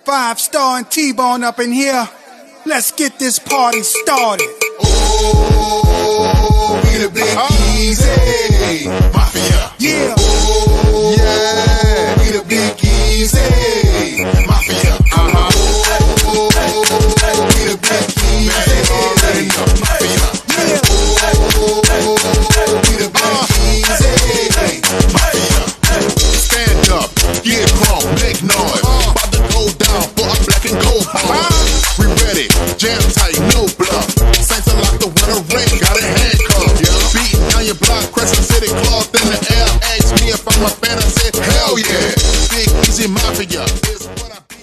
5-star and T-Bone up in here. Let's get this party started. Oh, we the Big Easy Mafia. Yeah. Oh, yeah, we the Big Easy Mafia. Oh, we the Big Easy Mafia. Oh, we the Big Easy Mafia. Stand up, get crunk, make noise. About to go down for a black and gold boy. We ready, jam tight, no bluff. Saints are locked the winter ring, got a handcuff. Beating down your block, Crescent City cloth in the air. Ask me if I'm a fan, I said hell yeah. Big Easy Mafia is what I be.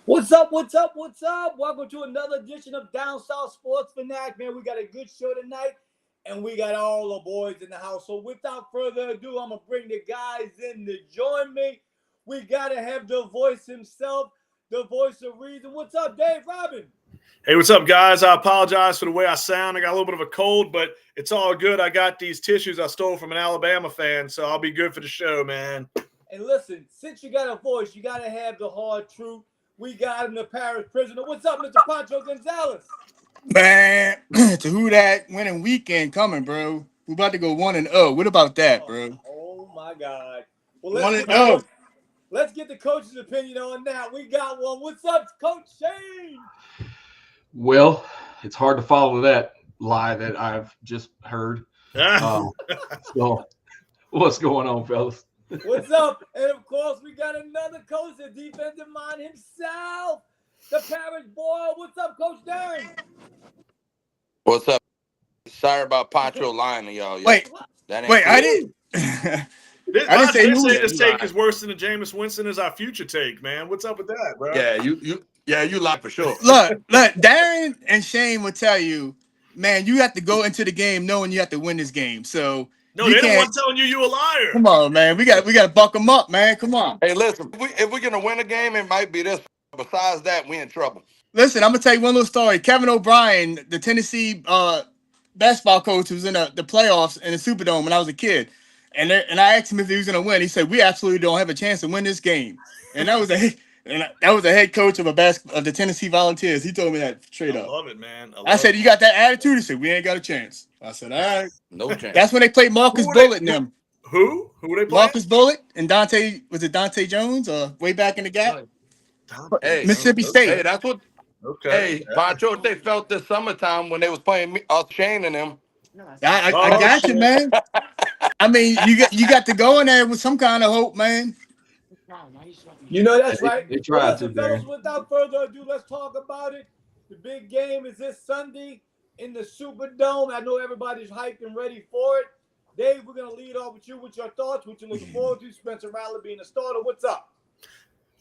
What's up? What's up? What's up? Welcome to another edition of Down South Sports Fanatic. Man, we got a good show tonight, and we got all the boys in the house. So without further ado, I'm going to bring the guys in to join me. We got to have the voice himself, the voice of reason. What's up, Dave Robin? Hey, what's up, guys? I apologize for the way I sound. I got a little bit of a cold, but it's all good. I got these tissues I stole from an Alabama fan, so I'll be good for the show, man. And listen, since you got a voice, you got to have the hard truth. We got him, the Paris prisoner. What's up, Mr. Pancho Gonzalez? Man, to who that winning weekend coming, bro? We about to go 1-0. What about that, bro? Oh my God. Well, 1-0. let's get the coach's opinion on that. We got one. What's up, Coach Shane? Well, it's hard to follow that lie that I've just heard. So, what's going on, fellas? What's up? And of course, we got another coach, the defensive mind himself, the Paris boy. What's up, Coach Darren? What's up? Sorry about Pancho lying to y'all. Wait, that ain't wait, cool. I didn't. I didn't say who. This take is worse than the Jameis Winston is our future take, man. What's up with that, bro? Yeah, you lie for sure. Look, Darren and Shane will tell you, man, you have to go into the game knowing you have to win this game. So No, they don't want telling you a liar. Come on, man. We got to buck them up, man. Come on. Hey, listen, if we're gonna win a game, it might be this. Besides that, we in trouble. Listen, I'm gonna tell you one little story. Kevin O'Brien, the Tennessee basketball coach, who was in the playoffs in the Superdome when I was a kid, and I asked him if he was gonna win. He said we absolutely don't have a chance to win this game, and that was a head coach of of the Tennessee Volunteers. He told me that straight up. I love it, man. I said, "You got that attitude?" He said, "We ain't got a chance." I said, "All right, no chance." That's when they played Marcus Bullitt and them. Who were they playing? Marcus Bullitt and Dante Jones, way back in the gap. Hey, Mississippi State. Hey, that's what. Okay. Hey, Pancho, they felt this summertime when they was playing us, Shane and them. I got you, man. I mean, you got to go in there with some kind of hope, man. You know that's right. They tried to, fellas, without further ado, let's talk about it. The big game is this Sunday in the Superdome. I know everybody's hyped and ready for it. Dave, we're gonna lead off with you with your thoughts, what you're looking forward to. Spencer Rattler being a starter. What's up?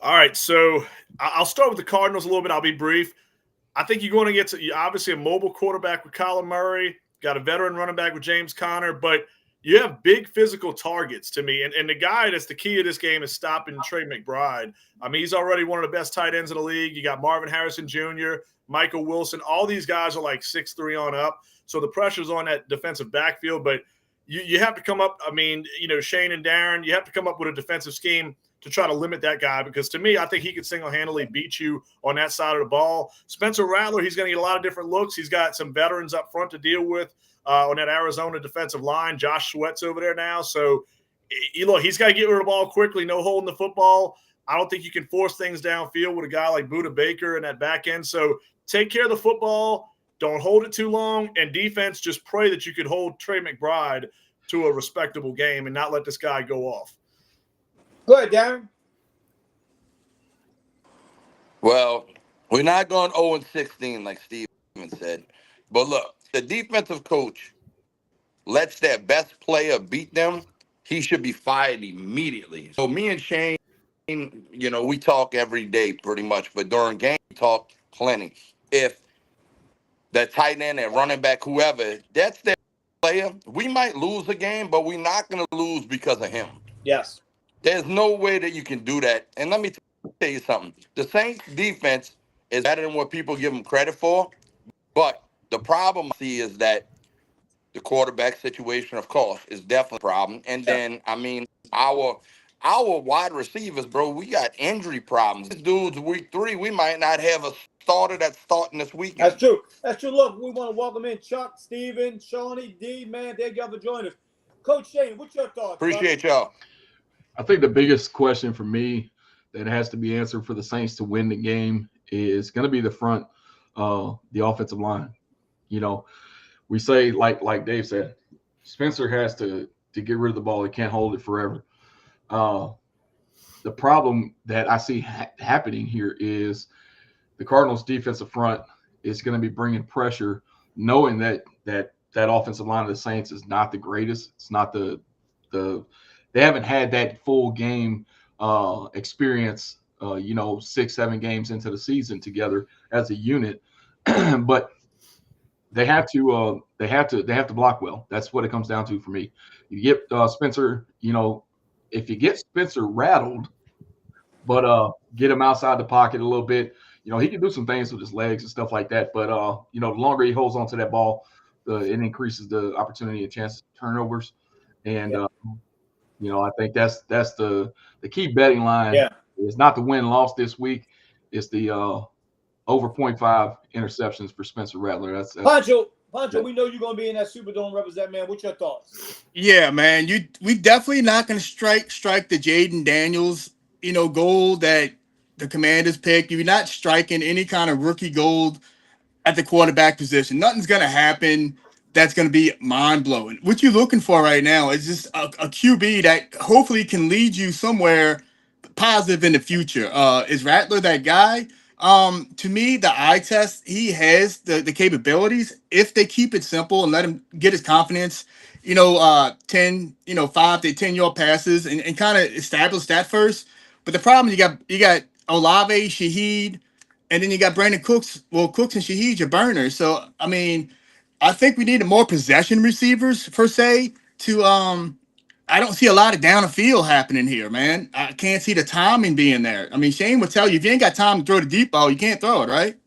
All right, so I'll start with the Cardinals a little bit. I'll be brief. I think you're going to get to obviously a mobile quarterback with Kyler Murray, got a veteran running back with James Conner, but you have big physical targets to me. And the guy that's the key of this game is stopping Trey McBride. I mean, he's already one of the best tight ends in the league. You got Marvin Harrison Jr., Michael Wilson. All these guys are like 6'3" on up. So the pressure's on that defensive backfield. But you have to come up, I mean, Shane and Darren, you have to come up with a defensive scheme to try to limit that guy, because to me, I think he could single-handedly beat you on that side of the ball. Spencer Rattler, he's going to get a lot of different looks. He's got some veterans up front to deal with on that Arizona defensive line. Josh Sweat's over there now. So, look, he's got to get rid of the ball quickly, no holding the football. I don't think you can force things downfield with a guy like Budda Baker in that back end. So take care of the football. Don't hold it too long. And defense, just pray that you could hold Trey McBride to a respectable game and not let this guy go off. Go ahead, Darren. Well, we're not going 0-16 like Steven said. But look, the defensive coach lets their best player beat them. He should be fired immediately. So me and Shane, we talk every day pretty much, but during game we talk plenty. If the tight end and running back, whoever, that's their player, we might lose a game, but we're not going to lose because of him. Yes. There's no way that you can do that. And let me tell you something. The Saints defense is better than what people give them credit for. But the problem I see is that the quarterback situation, of course, is definitely a problem. And then, I mean, our our wide receivers, bro, we got injury problems. This dude's week 3. We might not have a starter that's starting this weekend. That's true. That's true. Look, we want to welcome in Chuck, Steven, Shawnee, D, man. Thank y'all for joining us. Coach Shane, what's your thoughts? Appreciate y'all. I think the biggest question for me that has to be answered for the Saints to win the game is going to be the front, the offensive line. You know, we say, like Dave said, Spencer has to get rid of the ball. He can't hold it forever. The problem that I see happening here is the Cardinals' defensive front is going to be bringing pressure, knowing that offensive line of the Saints is not the greatest. It's not the they haven't had that full game experience, 6-7 games into the season together as a unit, but they have to block well. That's what it comes down to for me. You get Spencer, if you get Spencer rattled, but get him outside the pocket a little bit, he can do some things with his legs and stuff like that. But the longer he holds onto that ball, it increases the opportunity and chance of turnovers. And I think that's the key betting line. Yeah. It's not the win-loss this week. It's the over 0.5 interceptions for Spencer Rattler. That's Pancho, we know you're going to be in that Superdome represent, man. What's your thoughts? Yeah, man. We definitely not going to strike the Jaden Daniels, gold that the Commanders picked. You're not striking any kind of rookie gold at the quarterback position. Nothing's going to happen that's going to be mind-blowing. What you're looking for right now is just a QB that hopefully can lead you somewhere positive in the future. Is Rattler that guy? To me, the eye test, he has the capabilities if they keep it simple and let him get his confidence, 5 to 10 yard passes and kind of establish that first. But the problem is you got Olave, Shaheed, and then you got Brandon Cooks. Well, Cooks and Shaheed are burners. So, I mean, I think we need more possession receivers per se to I don't see a lot of down the field happening here, man. I can't see the timing being there. I mean, Shane would tell you if you ain't got time to throw the deep ball, you can't throw it, right?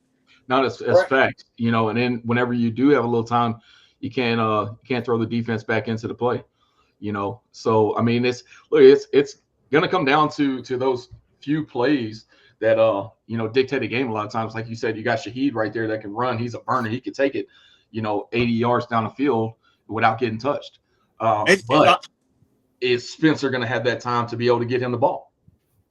No, that's fact. And then whenever you do have a little time, you can't throw the defense back into the play. So I mean, it's gonna come down to those few plays that dictate a game a lot of times. Like you said, you got Shaheed right there that can run. He's a burner. He can take it, 80 yards down the field without getting touched. But is Spencer going to have that time to be able to get him the ball?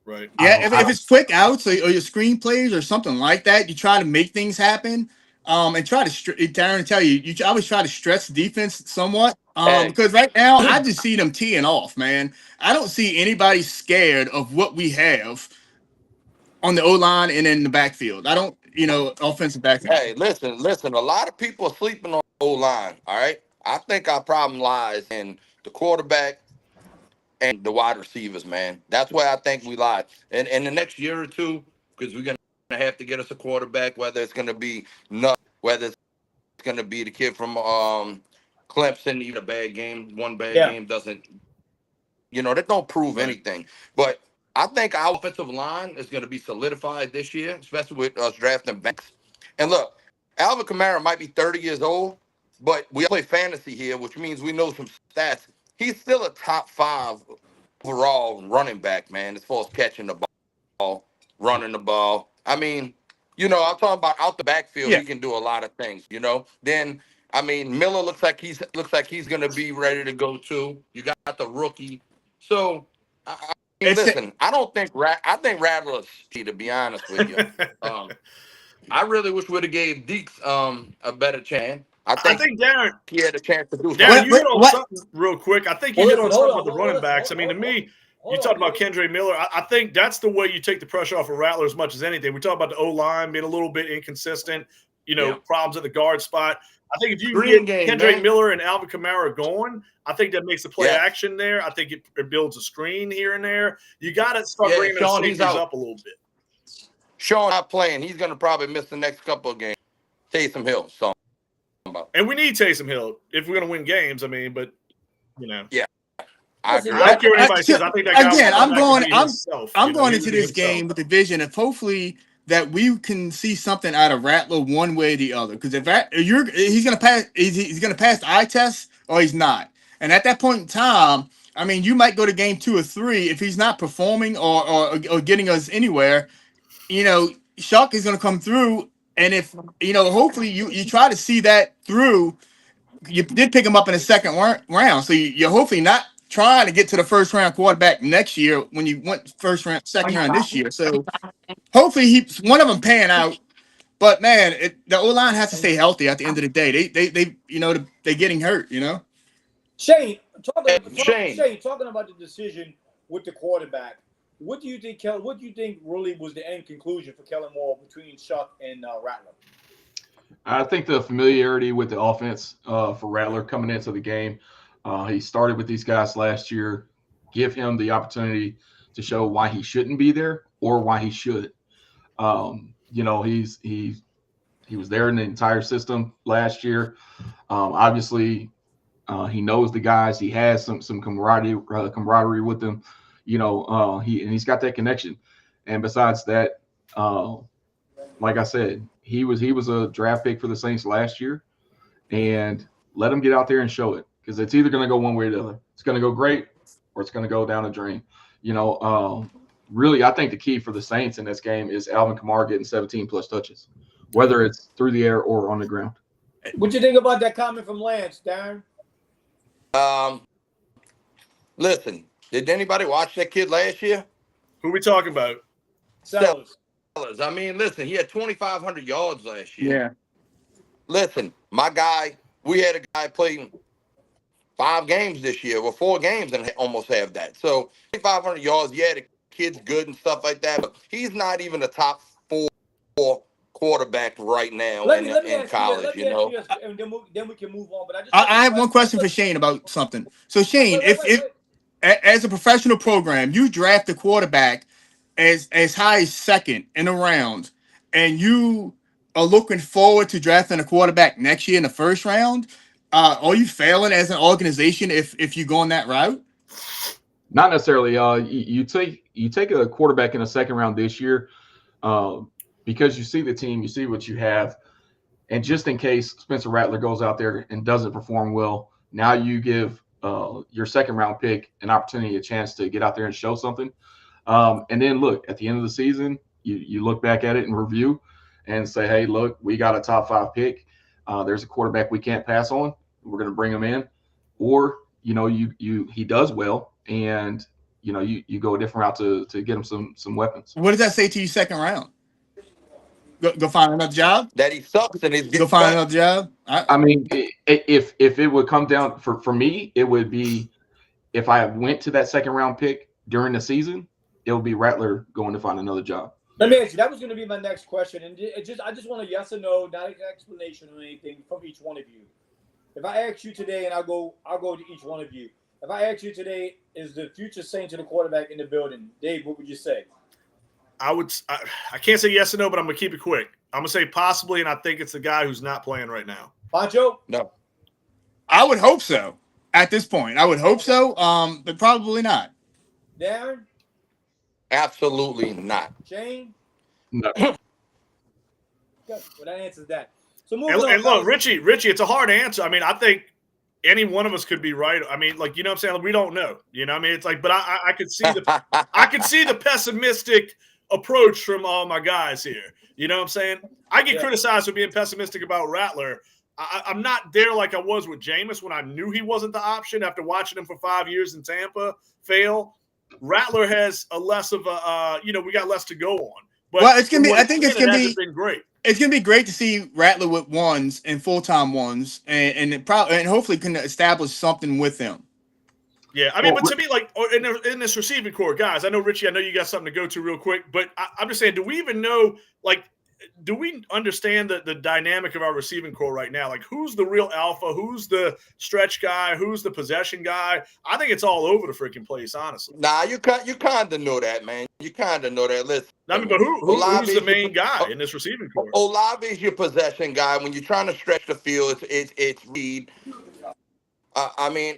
Right. Yeah, if it's quick outs or your screen plays or something like that, you try to make things happen. And try to Darren tell you always try to stretch the defense somewhat. Because right now I just see them teeing off, man. I don't see anybody scared of what we have on the O-line and in the backfield. I don't, offensive backfield. Hey, listen. A lot of people are sleeping on the O-line, all right? I think our problem lies in the quarterback and the wide receivers, man. That's where I think we lie. And in the next year or two, because we're going to have to get us a quarterback, whether it's going to be Nutt, whether it's going to be the kid from Clemson, even a bad game. One bad game doesn't, that don't prove anything. But I think our offensive line is going to be solidified this year, especially with us drafting Banks. And look, Alvin Kamara might be 30 years old, but we play fantasy here, which means we know some stats. He's still a top 5 overall running back, man, as far as catching the ball, running the ball. I mean, I'm talking about out the backfield. He can do a lot of things, Then, I mean, Miller looks like he's going to be ready to go too. You got the rookie. So, listen, I think Rattler's key, to be honest with you. I really wish we'd have gave Deeks a better chance. I think Darren, he had a chance to do something. Darren, you hit on something real quick. I think you hit on something with the running backs. I mean, to me, you talked about Kendre Miller. I think that's the way you take the pressure off of Rattler as much as anything. We talk about the O-line being a little bit inconsistent, problems at the guard spot. I think if you get Kendre Miller and Alvin Kamara going, I think that makes the play action there. I think it builds a screen here and there. You got to start bringing those safeties up a little bit. Sean not playing. He's going to probably miss the next couple of games. Taysom Hill, so. And we need Taysom Hill if we're going to win games. I mean, but yeah, I agree. I don't care what anybody says. I think that guy again, I'm going into this game with the vision of hopefully that we can see something out of Rattler one way or the other. Because if he's going to pass, he's going to pass the eye test or he's not. And at that point in time, I mean, you might go to game 2 or 3 if he's not performing or getting us anywhere. Shock is going to come through, and if hopefully you try to see that through. You did pick him up in the second round, so you're hopefully not trying to get to the first round quarterback next year when you went second round this year. So hopefully one of them pan out. But man, the O line has to stay healthy at the end of the day. They're getting hurt. Shane, Shane. talking about the decision with the quarterback. What do you think, What do you think really was the end conclusion for Kellen Moore between Shough and Rattler? I think the familiarity with the offense for Rattler coming into the game. He started with these guys last year. Give him the opportunity to show why he shouldn't be there or why he should. He was there in the entire system last year. Obviously, he knows the guys. He has some camaraderie with them. He's got that connection. And besides that, like I said, he was a draft pick for the Saints last year, and let him get out there and show it, because it's either going to go one way or the other. It's going to go great or it's going to go down the drain. Really, I think the key for the Saints in this game is Alvin Kamara getting 17 plus touches, whether it's through the air or on the ground. What you think about that comment from Lance, Darren? Listen, did anybody watch that kid last year? Who we talking about? Sellers. I mean, listen, he had 2,500 yards last year. Yeah. Listen, we had a guy play 5 games this year, or 4 games, and almost have that. So 2,500 yards, yeah, the kid's good and stuff like that, but he's not even a top 4 quarterback right now in college, and then we can move on. But I have one question for Shane about something. So Shane, if as a professional program, you draft a quarterback as high as second in a round, and you are looking forward to drafting a quarterback next year in the first round, are you failing as an organization if you go on that route? Not necessarily. You take a quarterback in the second round this year because you see the team, you see what you have, and just in case Spencer Rattler goes out there and doesn't perform well, now you give your second round pick an opportunity, a chance to get out there and show something. And then look, at the end of the season, you look back at it and review and say, hey, look, we got a top 5 pick. There's a quarterback we can't pass on. We're going to bring him in. Or, he does well, and, you go a different route to get him some weapons. What does that say to you second round? Go find another job? That he sucks and he's go find another job? I mean, if it would come down, for me, it would be, if I went to that second round pick during the season, it would be Rattler going to find another job. Let me ask you. That was going to be my next question, and I just want a yes or no, not an explanation or anything from each one of you. If I ask you today, and I'll go to each one of you. If I ask you today, is the future Saints and the quarterback in the building? Dave, what would you say? I can't say yes or no, but I'm going to keep it quick. I'm going to say possibly, and I think it's the guy who's not playing right now. Pancho? No. I would hope so. At this point, I would hope so, but probably not. Darren? Absolutely not. Shane? No. Good. Well, that answers that. So and look, Richie, it's a hard answer. I mean, I think any one of us could be right. I mean, what I'm saying? We don't know. I mean, it's like, but I could see the pessimistic approach from all my guys here. You know what I'm saying? I get criticized for being pessimistic about Rattler. I'm not there like I was with Jameis when I knew he wasn't the option after watching him for 5 years in Tampa fail. Rattler has a less of a, we got less to go on. But it's gonna be. I think it's gonna be great. It's gonna be great to see Rattler with ones and full-time ones, and hopefully can establish something with them. Yeah, I mean, but to me, like in this receiving core, guys, I know Richie, I know you got something to go to real quick, but I'm just saying, do we even know, like, do we understand the dynamic of our receiving core right now? Like, who's the real alpha? Who's the stretch guy? Who's the possession guy? I think it's all over the freaking place, honestly. Nah, you kind of know that, man. You kind of know that. Listen, I mean, but who's the main guy in this receiving core? Olave's your possession guy. When you're trying to stretch the field, it's Reed. I mean,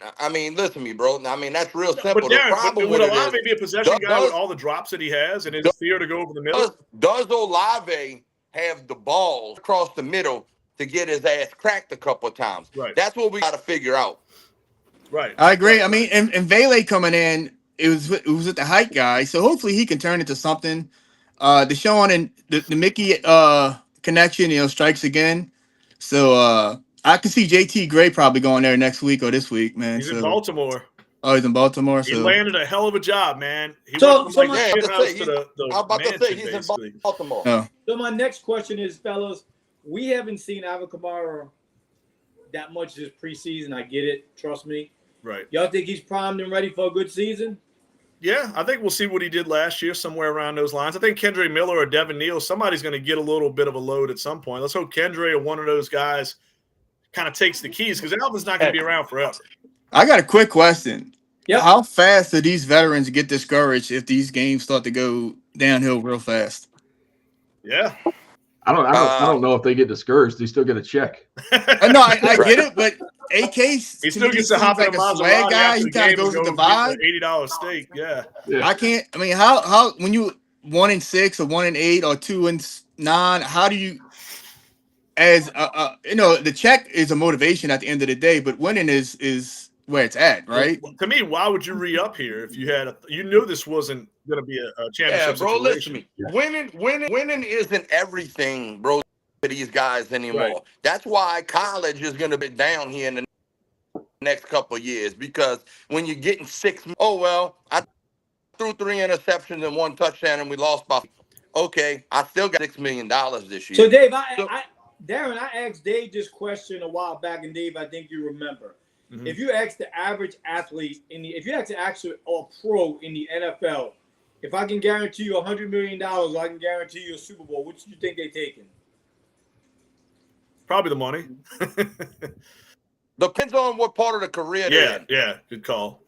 listen to me, bro. I mean, that's real simple. But Darren, would Olave be a possession guy with all the drops that he has and his fear to go over the middle? Does Olave have the balls across the middle to get his ass cracked a couple of times? Right. That's what we got to figure out. Right. I agree. I mean, and Vele coming in, it was with the height guy, so hopefully he can turn into something. Deshaun and the Mickey connection, strikes again. So I can see JT Gray probably going there next week or this week, man. He's in So Baltimore. he's in Baltimore. He So landed a hell of a job, man. He So- went so from my- like Yeah, the shit house to the I'm about to say mansion, he's basically. in Baltimore. no. So my next question is, fellas, we haven't seen Alvin Kamara that much this preseason. I get it. Trust me. Right. Y'all think he's primed and ready for a good season? Yeah, I think we'll see what he did last year, somewhere around those lines. I think Kendre Miller or Devin Neal, somebody's going to get a little bit of a load at some point. Let's hope Kendre or one of those guys kind of takes the keys, because Alvin's not going to be around forever. I got a quick question. Yep. How fast do these veterans get discouraged if these games start to go downhill real fast? Yeah. I don't know if they get discouraged. They still get a check. No, I get it, but AK He still gets to hop in like a a Maserati swag guy. after He the kind game of and goes go with the and get vibe. the $80 steak. Yeah. Yeah. I can't. I mean, how when you 1-6 or 1-8 or 2-9, how do you? As the check is a motivation at the end of the day, but winning is where it's at, right? Well, to me, why would you re-up here if you had you knew this wasn't going to be a championship Yeah, bro, listen situation? to me. Winning isn't everything, bro, to these guys anymore. Right. That's why college is going to be down here in the next couple of years, because when you're getting I threw 3 interceptions and 1 touchdown and we lost by. Okay, I still got $6 million this year. So, Dave, Darren, I asked Dave this question a while back, and Dave, I think you remember. Mhm. If you ask the average athlete if you ask the actual or pro in the NFL, if I can guarantee you $100 million, or I can guarantee you a Super Bowl, which do you think they're taking? Probably the money. Depends on what part of the career they're in. Yeah, good call.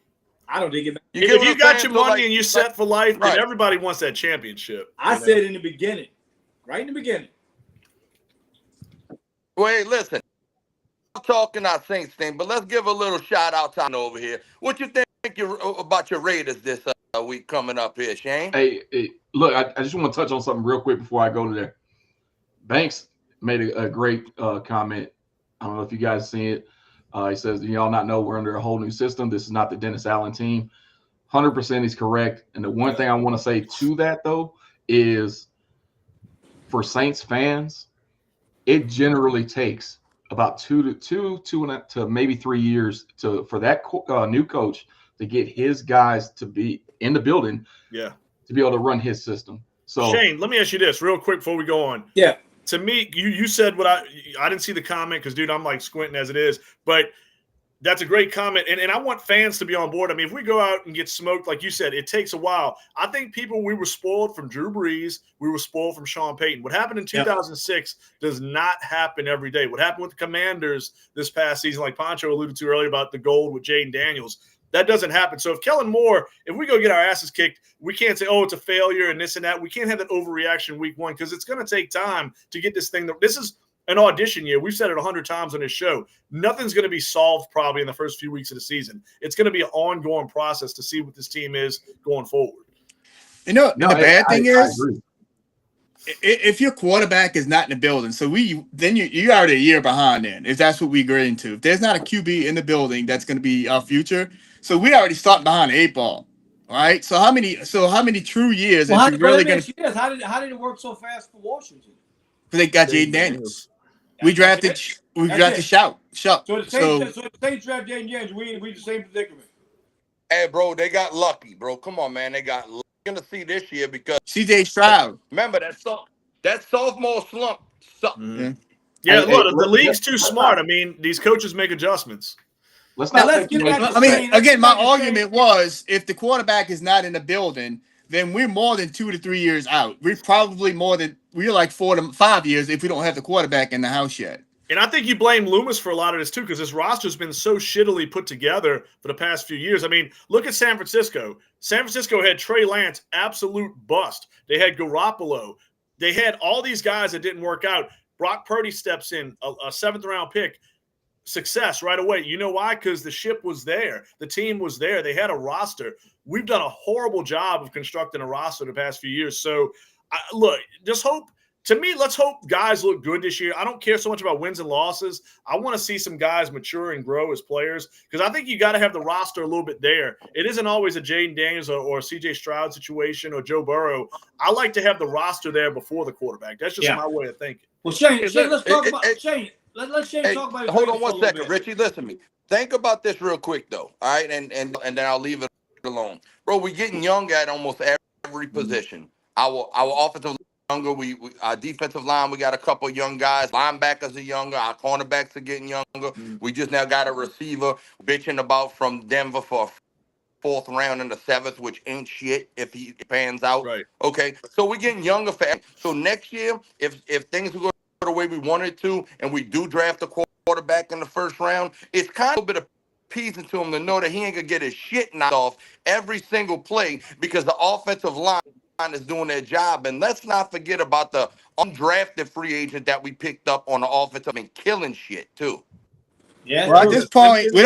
I don't think it. You get If what you I'm got saying? your So, money and you're set for life, Right. then everybody wants that championship. I you know? said in the beginning, right in the beginning. Wait, listen. I'm talking our Saints thing, but let's give a little shout out to over here. What you think about your Raiders this week coming up here, Shane? Hey, look, I just want to touch on something real quick before I go to there. Banks made a great comment. I don't know if you guys seen it. He says, y'all not know we're under a whole new system. This is not the Dennis Allen team. 100% he's correct. And the one thing I want to say to that, though, is for Saints fans, it generally takes about 2 to maybe 3 years for that new coach to get his guys to be in the building, Yeah. to be able to run his system. So Shane, let me ask you this real quick before we go on. Yeah. To me, you said what I didn't see the comment because, dude, I'm like squinting as it is. But that's a great comment. And I want fans to be on board. I mean, if we go out and get smoked, like you said, it takes a while. I think we were spoiled from Drew Brees. We were spoiled from Sean Payton. What happened in 2006 does not happen every day. What happened with the Commanders this past season, like Pancho alluded to earlier about the gold with Jaden Daniels, that doesn't happen. So if Kellen Moore, if we go get our asses kicked, we can't say, oh, it's a failure and this and that. We can't have that overreaction week 1 because it's going to take time to get this thing. This is an audition year. We've said it 100 times on this show. Nothing's going to be solved probably in the first few weeks of the season. It's going to be an ongoing process to see what this team is going forward. The bad thing I is, agree. if your quarterback is not in the building, so you're already a year behind then, if that's what we agree into. If there's not a QB in the building that's going to be our future, so we already start behind the 8 ball. All right. So how many true years Well, is you really going to? How did it work so fast for Washington? They got Jaden Daniels. We drafted Shout. So the Saints draft Jaden Daniels. We the same predicament. Hey, bro, they got lucky, bro. Come on, man. They got lucky. You're going to see this year because CJ Stroud. remember that sophomore slump sucked. Yeah, Hey, look, the hey, league's too smart. I mean, these coaches make adjustments. Let's Now not let's take get away- back to I mean, Shane. again, my Shane. argument was if the quarterback is not in the building, then we're more than 2 to 3 years out. We're probably we're like 4 to 5 years if we don't have the quarterback in the house yet. And I think you blame Loomis for a lot of this too, because this roster's been so shittily put together for the past few years. I mean, look at San Francisco. San Francisco had Trey Lance, absolute bust. They had Garoppolo. They had all these guys that didn't work out. Brock Purdy steps in, a 7th-round pick. Success right away. You know why? Because the ship was there. The team was there. They had a roster. We've done a horrible job of constructing a roster the past few years. So, look, just hope to me, let's hope guys look good this year. I don't care so much about wins and losses. I want to see some guys mature and grow as players because I think you got to have the roster a little bit there. It isn't always a Jaden Daniels or CJ Stroud situation or Joe Burrow. I like to have the roster there before the quarterback. That's just my way of thinking. Well, Shane, let's talk about Shane. Let Shane talk about. Hold on 1 second, Richie. Listen to me. Think about this real quick, though. All right, and then I'll leave it alone, bro. We're getting young at almost every position. Our offensive younger, our defensive line, we got a couple young guys. Linebackers are younger. Our cornerbacks are getting younger. We just now got a receiver bitching about from Denver for a fourth round in the seventh, which ain't shit if he pans out. Right. Okay. So we're getting younger. So next year, if things go the way we wanted to, and we do draft a quarterback in the first round, it's kind of a bit of appeasing to him to know that he ain't gonna get his shit knocked off every single play because the offensive line is doing their job. And let's not forget about the undrafted free agent that we picked up on the offensive and killing shit too. Yeah. Well, at this point, we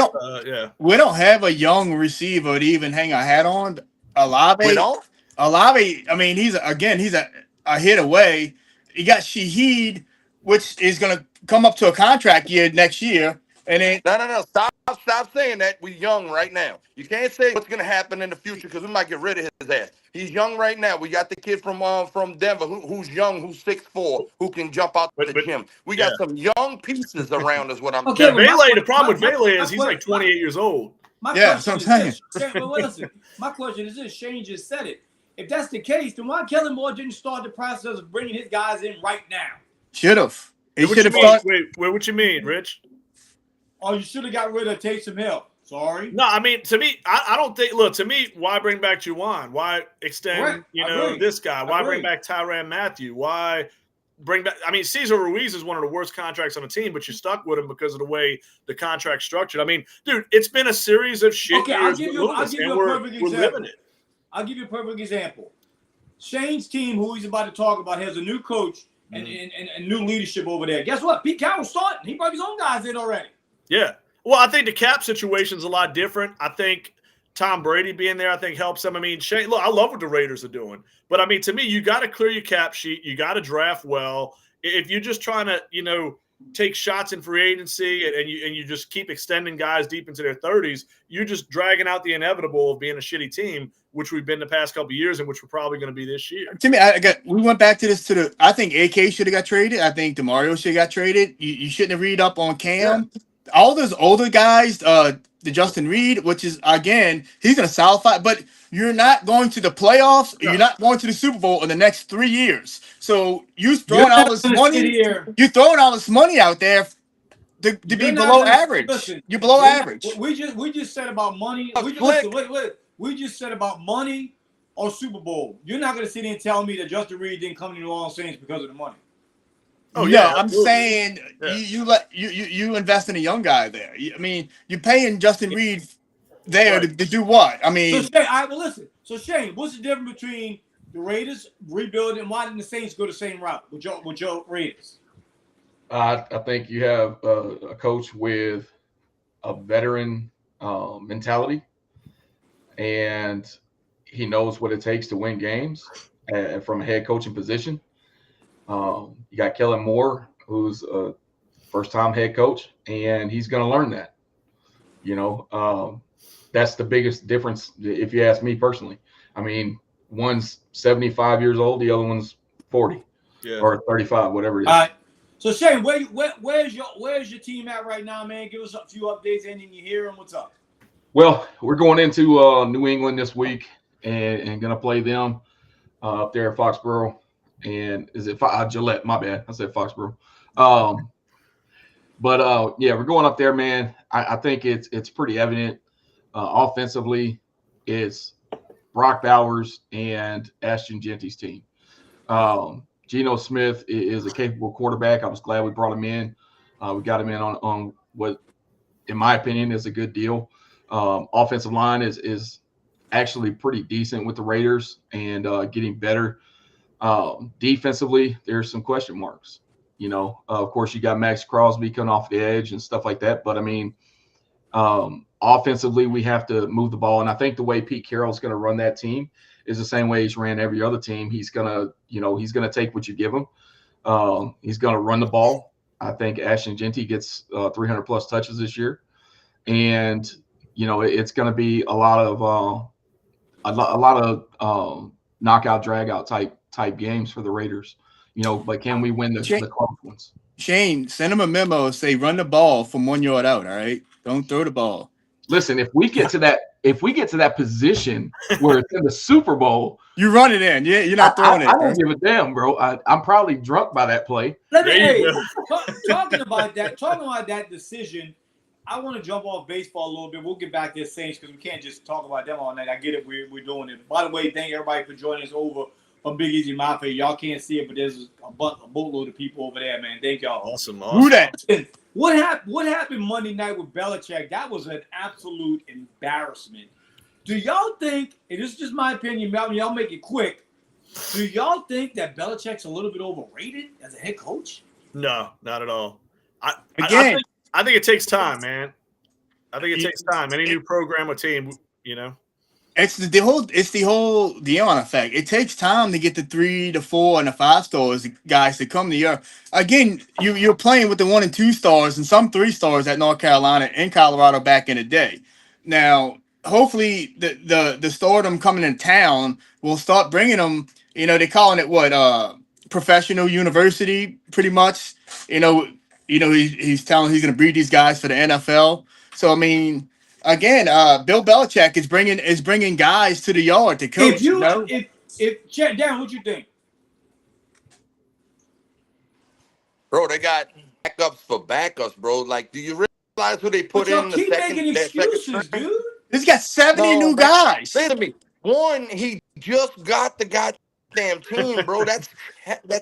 don't have a young receiver to even hang a hat on. Olave. We don't? Olave, I mean, he's a hit away. You got Shaheed, which is going to come up to a contract year next year. And then No. Stop saying that. We're young right now. You can't say what's going to happen in the future because we might get rid of his ass. He's young right now. We got the kid from Denver who's young, who's 6'4", who can jump out the gym. We got some young pieces around us. What I'm saying. The problem with Vele is he's like 28 years old. That's what I'm saying. Listen, my question is this. Shane just said it. If that's the case, then why Kellen Moore didn't start the process of bringing his guys in right now? Should have. He should have started. Wait, what you mean, Rich? Oh, you should have got rid of Taysom Hill. Sorry. No, I mean, to me, I don't think. Look, to me, why bring back Juwan? Why extend? This guy? Why bring back Tyrann Mathieu? Why bring back? I mean, Cesar Ruiz is one of the worst contracts on the team, but you stuck with him because of the way the contract's structured. I mean, dude, it's been a series of shit. Okay, I'll give you a perfect example. I'll give you a perfect example. Shane's team, who he's about to talk about, has a new coach and new leadership over there. Guess what? Pete Carroll's starting. He brought his own guys in already. Yeah. Well, I think the cap situation is a lot different. I think Tom Brady being there, I think helps them. I mean, Shane, look, I love what the Raiders are doing. But, I mean, to me, you got to clear your cap sheet. You got to draft well. If you're just trying to, take shots in free agency and you just keep extending guys deep into their 30s, you're just dragging out the inevitable of being a shitty team, which we've been the past couple of years and which we're probably going to be this year. To me, we went back to this I think AK should have got traded. I think DeMario should have got traded. You shouldn't have read up on Cam. Yeah. All those older guys, the Justin Reed, which is, again, he's going to solidify, but you're not going to the playoffs. Yeah. You're not going to the Super Bowl in the next 3 years. So you're throwing all this money out there to be below average. Listen, you're below average. We just said about money. We just said about money or Super Bowl. You're not going to sit there and tell me that Justin Reed didn't come to New Orleans Saints because of the money. Oh yeah, I'm saying you invest in a young guy there. I mean, you're paying Justin Reed there to do what? I mean, so Shane, listen. So Shane, what's the difference between the Raiders rebuilding and why didn't the Saints go the same route with your Raiders? I think you have a coach with a veteran mentality, and he knows what it takes to win games from a head coaching position. You got Kellen Moore, who's a first-time head coach, and he's going to learn that. That's the biggest difference, if you ask me personally. I mean, one's 75 years old, the other one's 40 or 35, whatever it is. All right. So Shane, where's your team at right now, man? Give us a few updates. Anything you hear, and what's up? Well, we're going into New England this week and going to play them up there at Foxborough. And is it Gillette? My bad. I said Foxborough. But we're going up there, man. I think it's pretty evident. Offensively, it's Brock Bowers and Ashton Genty's team. Geno Smith is a capable quarterback. I was glad we brought him in. We got him in on what, in my opinion, is a good deal. Offensive line is actually pretty decent with the Raiders and getting better. Defensively, there's some question marks. Of course, you got Max Crosby coming off the edge and stuff like that. But I mean, offensively, we have to move the ball. And I think the way Pete Carroll's going to run that team is the same way he's ran every other team. He's going to take what you give him. He's going to run the ball. I think Ashton Genty gets 300 plus touches this year, and it's going to be a lot of knockout, drag-out type games for the Raiders. But can we win the close ones? Shane, send him a memo. Say run the ball from 1 yard out. All right, don't throw the ball. Listen, if we get to that position where it's in the Super Bowl, you run it in. Yeah, you're not throwing it. I don't give a damn, bro. I'm probably drunk by that play. Talking about that decision, I want to jump off baseball a little bit. We'll get back to the Saints because we can't just talk about them all night. I get it. We're doing it. By the way, thank everybody for joining us over on Big Easy Mafia. Y'all can't see it, but there's a boatload of people over there, man. Thank y'all. Awesome. Who that? What happened Monday night with Belichick? That was an absolute embarrassment. Do y'all think, and this is just my opinion, y'all make it quick, do y'all think that Belichick's a little bit overrated as a head coach? No, not at all. I Again, think it takes time, man. I think it takes time. Any new program or team, it's the whole Deion effect. It takes time to get the 3, the 4, and the 5 stars guys to come to you. Again, you're playing with the 1 and 2 stars and some 3 stars at North Carolina and Colorado back in the day. Now, hopefully, the stardom coming in town will start bringing them. They're calling it professional university, pretty much. He's telling he's going to breed these guys for the NFL. So I mean. Again, Bill Belichick is bringing guys to the yard to coach. Darren, what you think? Bro, they got backups for backups, bro. Like, do you realize who they put in keep making excuses, dude. He's got 70 new guys. Listen to me. One, he just got the goddamn team, bro. That's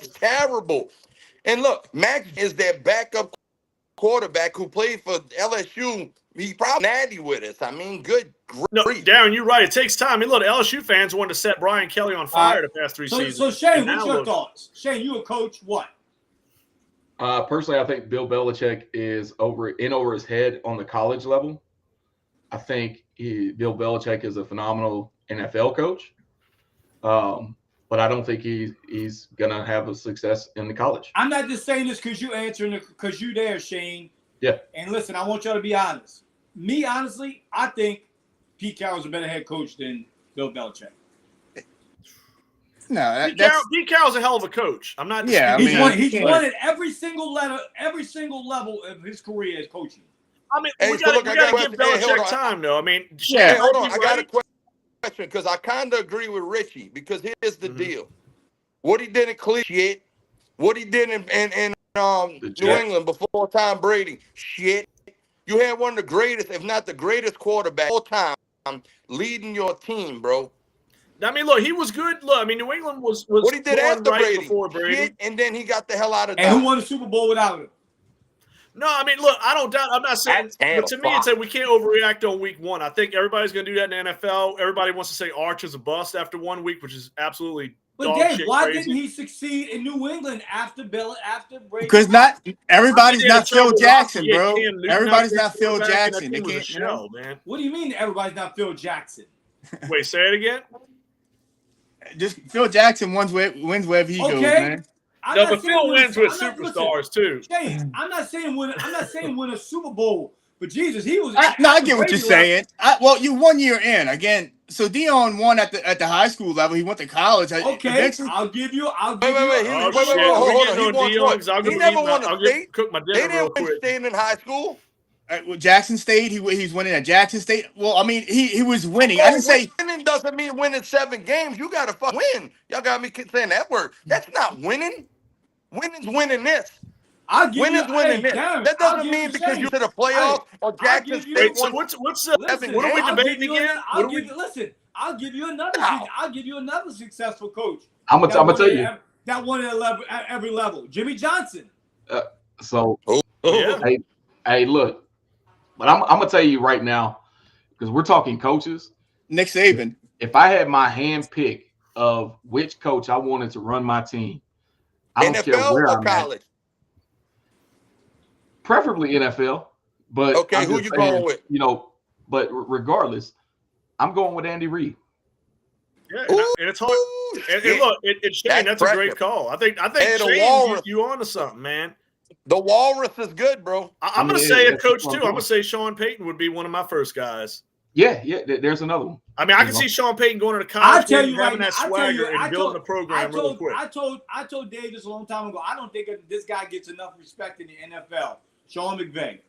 terrible. And look, Max is their backup quarterback who played for LSU. He probably natty with us. I mean, good grief. No, Darren, you're right. It takes time. I mean, look, LSU fans wanted to set Brian Kelly on fire the past 3 seasons. So Shane, what's your thoughts? Shane, you a coach, what? Personally, I think Bill Belichick is over his head on the college level. I think Bill Belichick is a phenomenal NFL coach. But I don't think he's going to have a success in the college. I'm not just saying this because you answering it because you there, Shane. Yeah. And listen, I want y'all to be honest. Me, honestly, I think Pete Carroll's a better head coach than Bill Belichick. No, Pete Carroll's a hell of a coach. I'm not. Yeah, he's won at every single level of his career as coaching. I mean, we got to give Belichick time, though. I mean, hold on. I got a question because I kind of agree with Richie because here's the deal. What he did in Cleveland, shit. What he did in New England before Tom Brady, shit. You had one of the greatest, if not the greatest quarterback of all time leading your team, bro. I mean, look, he was good. Look, I mean, New England was what he did after Brady, before Brady. Shit, and then he got the hell out of And who won the Super Bowl without him? No, I mean, look, I don't doubt. I'm not saying, but to me, it's like we can't overreact on week 1. I think everybody's going to do that in the NFL. Everybody wants to say Arch is a bust after 1 week, which is absolutely. But Dave, why didn't he succeed in New England after Brady? Because not everybody's not Phil Jackson, bro. Everybody's not Phil Jackson. They can't show, man. What do you mean everybody's not Phil Jackson? Wait, say it again. Just Phil Jackson wins wherever he goes, man. No, but Phil wins with superstars too. Shane, I'm not saying win a Super Bowl, but Jesus, he was. I get what you're saying. You 1 year in again. So Deion won at the high school level. He went to college. Okay, I'll give you. Wait. He never won a state. Cook my dinner. They didn't win state in high school. Jackson State. He's winning at Jackson State. Well, I mean, he was winning. I didn't say winning doesn't mean winning 7 games. You got to win. Y'all got me saying that word. That's not winning. Winning's winning this. Winning this. That doesn't mean because you're to the playoffs or Jackson State. What's what are we debating again? I'll give you another successful coach. I'm gonna tell you that won at every level. Jimmy Johnson. Hey, look, but I'm gonna tell you right now because we're talking coaches. Nick Saban. If I had my hand pick of which coach I wanted to run my team, I don't care where I'm college. at. Preferably NFL, but okay, who you going with? But regardless, I'm going with Andy Reid. Yeah, Ooh, and it's hard. And shit. look, Shane, that's a great pressure. call. I think Hey, the Shane, Walrus. you on to something, man. The Walrus is good, bro. I'm going to say a coach too. I'm going to say Sean Payton would be one of my first guys. Yeah. There's another one. I mean, I can see Sean Payton going to college, having that swagger, and building a program really quick. I told Dave this a long time ago. I don't think this guy gets enough respect in the NFL. Sean McVay.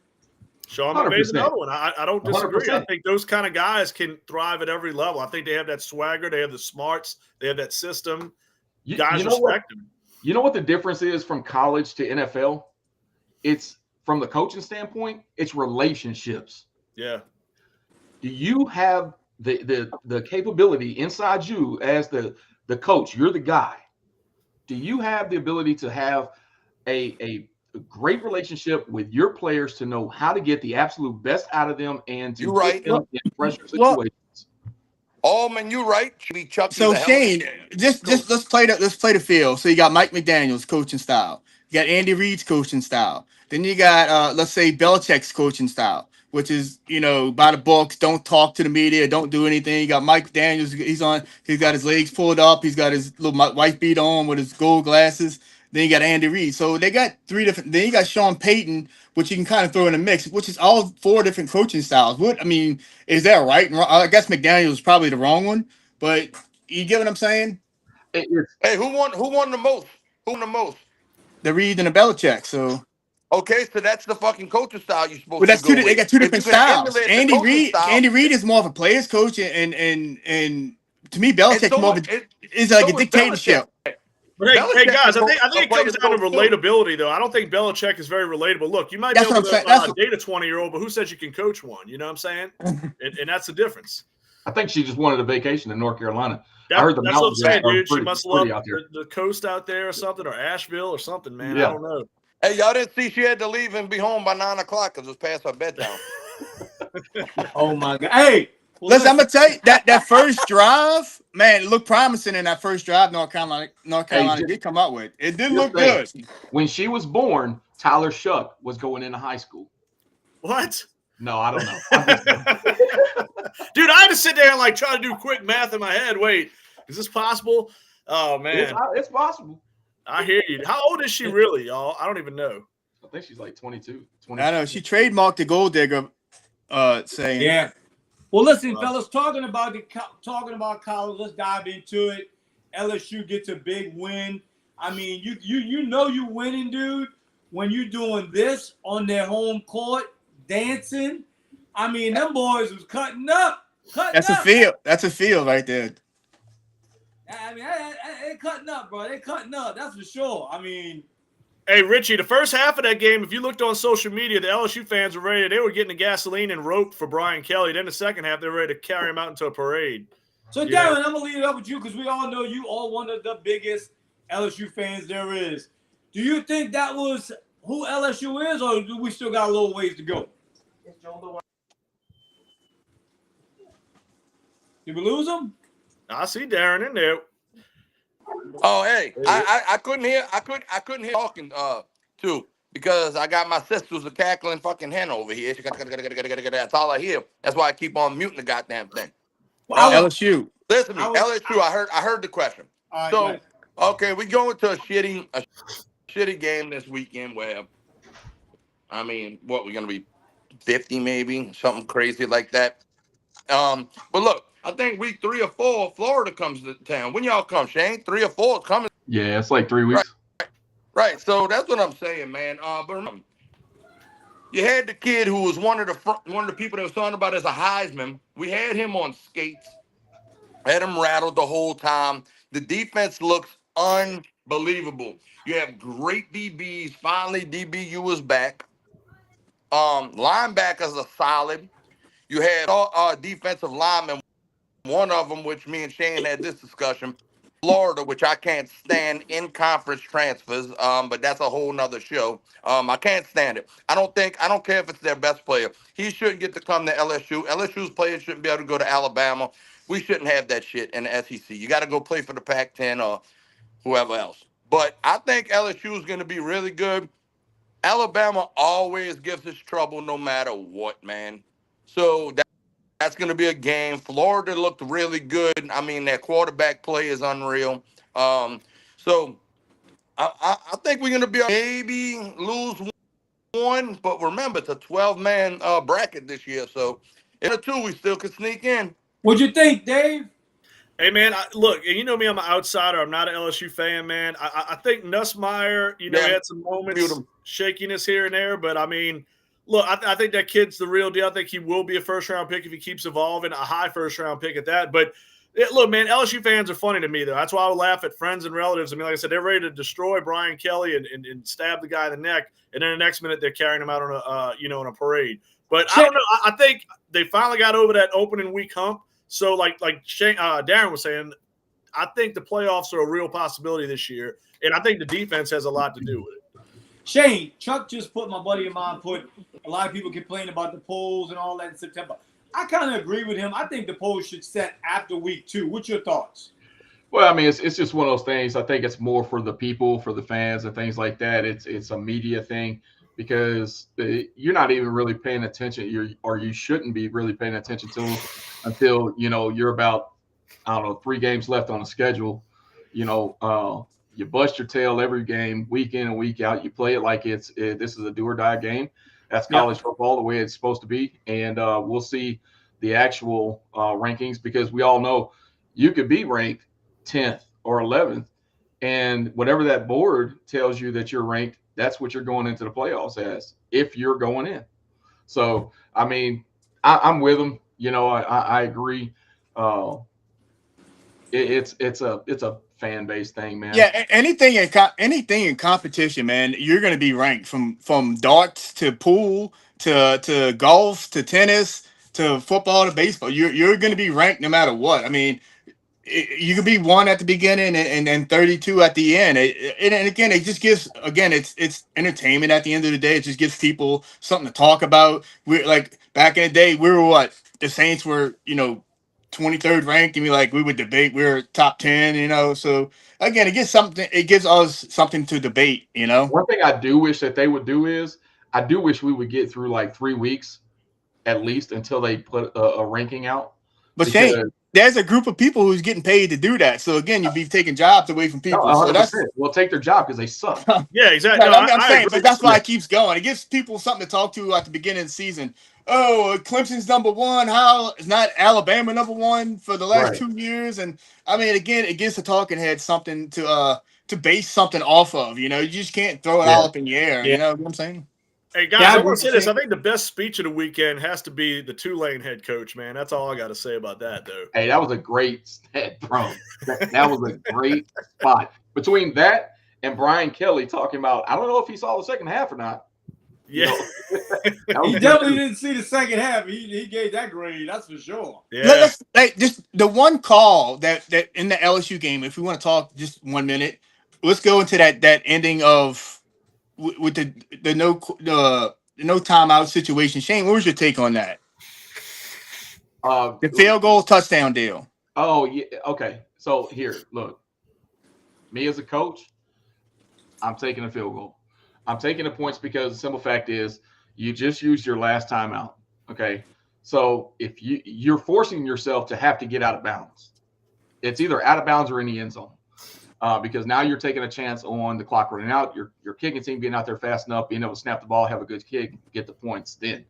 Sean McVay's another one. I don't disagree. 100%. I think those kind of guys can thrive at every level. I think they have that swagger. They have the smarts. They have that system. Guys respect them. You know what the difference is from college to NFL? It's from the coaching standpoint, it's relationships. Yeah. Do you have the capability inside you as the coach? You're the guy. Do you have the ability to have a great relationship with your players to know how to get the absolute best out of them and to put them in pressure situations? Oh man, you're right. So Shane, just let's play the field. So you got Mike McDaniel's coaching style. You got Andy Reid's coaching style. Then you got let's say Belichick's coaching style, which is by the books. Don't talk to the media. Don't do anything. You got Mike McDaniel's. He's got his legs pulled up. He's got his little white beat on with his gold glasses. Then you got Andy Reid. So they got three different. Then you got Sean Payton, which you can kind of throw in a mix, which is all four different coaching styles. Is that right and wrong? I guess McDaniel is probably the wrong one, but you get what I'm saying? Hey, who won the most? Who won the most? The Reid and the Belichick. So okay, so that's the fucking coaching style you're supposed that's to go two. They with. got two different styles. Andy Reid is more of a player's coach, and to me, Belichick is like a dictatorship. But hey, guys, I think it comes down to relatability, though. I don't think Belichick is very relatable. Look, you might be able to date a 20-year-old, but who says you can coach one? You know what I'm saying? and that's the difference. I think she just wanted a vacation in North Carolina. I heard the that's what I'm saying, dude. She must love the coast out there or something, or Asheville or something, man. Yeah. I don't know. Hey, y'all didn't see she had to leave and be home by 9 o'clock because it was past her bedtime. Oh, my God. Hey. Listen, I'm gonna tell you that first drive, man, it looked promising in that first drive. North Carolina did come out with. It did look good. When she was born, Tyler Shuck was going into high school. What? No, I don't know. Dude, I had to sit there and try to do quick math in my head. Wait, is this possible? Oh man, it's possible. I hear you. How old is she really, y'all? I don't even know. I think she's like 22. I know she trademarked the gold digger, saying yeah. Well, listen, fellas, talking about college, let's dive into it. LSU gets a big win. I mean, you know you winning, dude, when you're doing this on their home court, dancing. I mean, them boys was cutting up. That's a field right there. I mean, they cutting up, bro. They cutting up. That's for sure. I mean. Hey, Richie, the first half of that game, if you looked on social media, the LSU fans were ready. They were getting the gasoline and rope for Brian Kelly. Then the second half, they were ready to carry him out into a parade. So, Darren, I'm going to leave it up with you because we all know you are one of the biggest LSU fans there is. Do you think that was who LSU is, or do we still got a little ways to go? Did we lose him? I see Darren in there. Oh, hey, I couldn't hear talking too because I got my sisters a cackling fucking hen over here. That's all I hear. That's why I keep on muting the goddamn thing. LSU. Listen to me, LSU. I heard the question. So okay, we going to a shitty game this weekend where, I mean, what we're gonna be 50 maybe, something crazy like that. But look. I think week 3 or 4, Florida comes to town. When y'all come, Shane? 3 or 4 is coming. Yeah, it's like 3 weeks. Right. So that's what I'm saying, man. But remember, you had the kid who was one of the people that was talking about as a Heisman. We had him on skates, had him rattled the whole time. The defense looks unbelievable. You have great DBs. Finally, DBU was back. Linebackers are solid. You had all defensive linemen. One of them, which me and Shane had this discussion, Florida, which I can't stand in conference transfers, but that's a whole nother show. I can't stand it. I don't care if it's their best player. He shouldn't get to come to LSU. LSU's players shouldn't be able to go to Alabama. We shouldn't have that shit in the SEC. You got to go play for the Pac-10 or whoever else. But I think LSU is going to be really good. Alabama always gives us trouble no matter what, man. So That's going to be a game. Florida looked really good. I mean, their quarterback play is unreal. So I think we're going to be maybe lose one, but remember, it's a 12-man bracket this year. So in a 2, we still could sneak in. What'd you think, Dave? Hey, man, look, and you know me, I'm an outsider. I'm not an LSU fan, man. I think Nussmeier, had some moments, shakiness here and there. But, I mean, look, I think that kid's the real deal. I think he will be a first-round pick if he keeps evolving, a high first-round pick at that. But, look, man, LSU fans are funny to me, though. That's why I would laugh at friends and relatives. I mean, like I said, they're ready to destroy Brian Kelly and stab the guy in the neck. And then the next minute they're carrying him out on on a parade. But I don't know. I think they finally got over that opening week hump. So, like Darren was saying, I think the playoffs are a real possibility this year, and I think the defense has a lot to do with it. Shane, Chuck just put, my buddy of mine put, a lot of people complain about the polls and all that in September. I kind of agree with him. I think the polls should set after week 2. What's your thoughts? Well, I mean, it's just one of those things. I think it's more for the people, for the fans, and things like that. It's a media thing because you're not even really paying attention. You shouldn't be really paying attention to them until you're about 3 games left on the schedule. You bust your tail every game, week in and week out. You play it like this is a do or die game. That's college football the way it's supposed to be, and we'll see the actual rankings because we all know you could be ranked 10th or 11th, and whatever that board tells you that you're ranked, that's what you're going into the playoffs as if you're going in. So, I mean, I'm with them. I agree. It's a fan base thing, man. Yeah, anything in competition, man, you're going to be ranked from darts to pool to golf to tennis to football to baseball. You're going to be ranked no matter what. I mean, you can be 1 at the beginning and then 32 at the end. And again, it just gives, it's entertainment at the end of the day. It just gives people something to talk about. We're like back in the day, we were what? The Saints were, 23rd ranked, and we would debate. We were top 10, so again, it gives us something to debate, One thing I do wish that they would do is I do wish we would get through like 3 weeks at least until they put a ranking out. But Shane, there's a group of people who's getting paid to do that. So again, you'd be taking jobs away from people. No, so we'll take their job because they suck. Yeah, exactly. No, I'm saying, but that's why it keeps going. It gives people something to talk to at the beginning of the season. Oh, Clemson's number 1. How is not Alabama number 1 for the last 2 years? And I mean, again, it gives the talking head something to base something off of. You just can't throw it all up in the air. You know what I'm saying? Hey guys, I want to say this. I think the best speech of the weekend has to be the Tulane head coach, man. That's all I got to say about that, though. Hey, that was a great set, bro. That was a great spot. Between that and Brian Kelly talking about, I don't know if he saw the second half or not. Yeah. He definitely didn't see the second half. He gave that grade, that's for sure. Yeah. Just the one call that in the LSU game, if we want to talk just 1 minute, let's go into that ending of with the no timeout situation. Shane, what was your take on that? The field goal touchdown deal. Oh, yeah. Okay. So here, look. Me as a coach, I'm taking a field goal. I'm taking the points because the simple fact is you just used your last timeout. Okay. So if you're forcing yourself to have to get out of bounds, it's either out of bounds or in the end zone. Because now you're taking a chance on the clock running out. Your kicking team getting out there fast enough, being able to snap the ball, have a good kick, get the points. Then,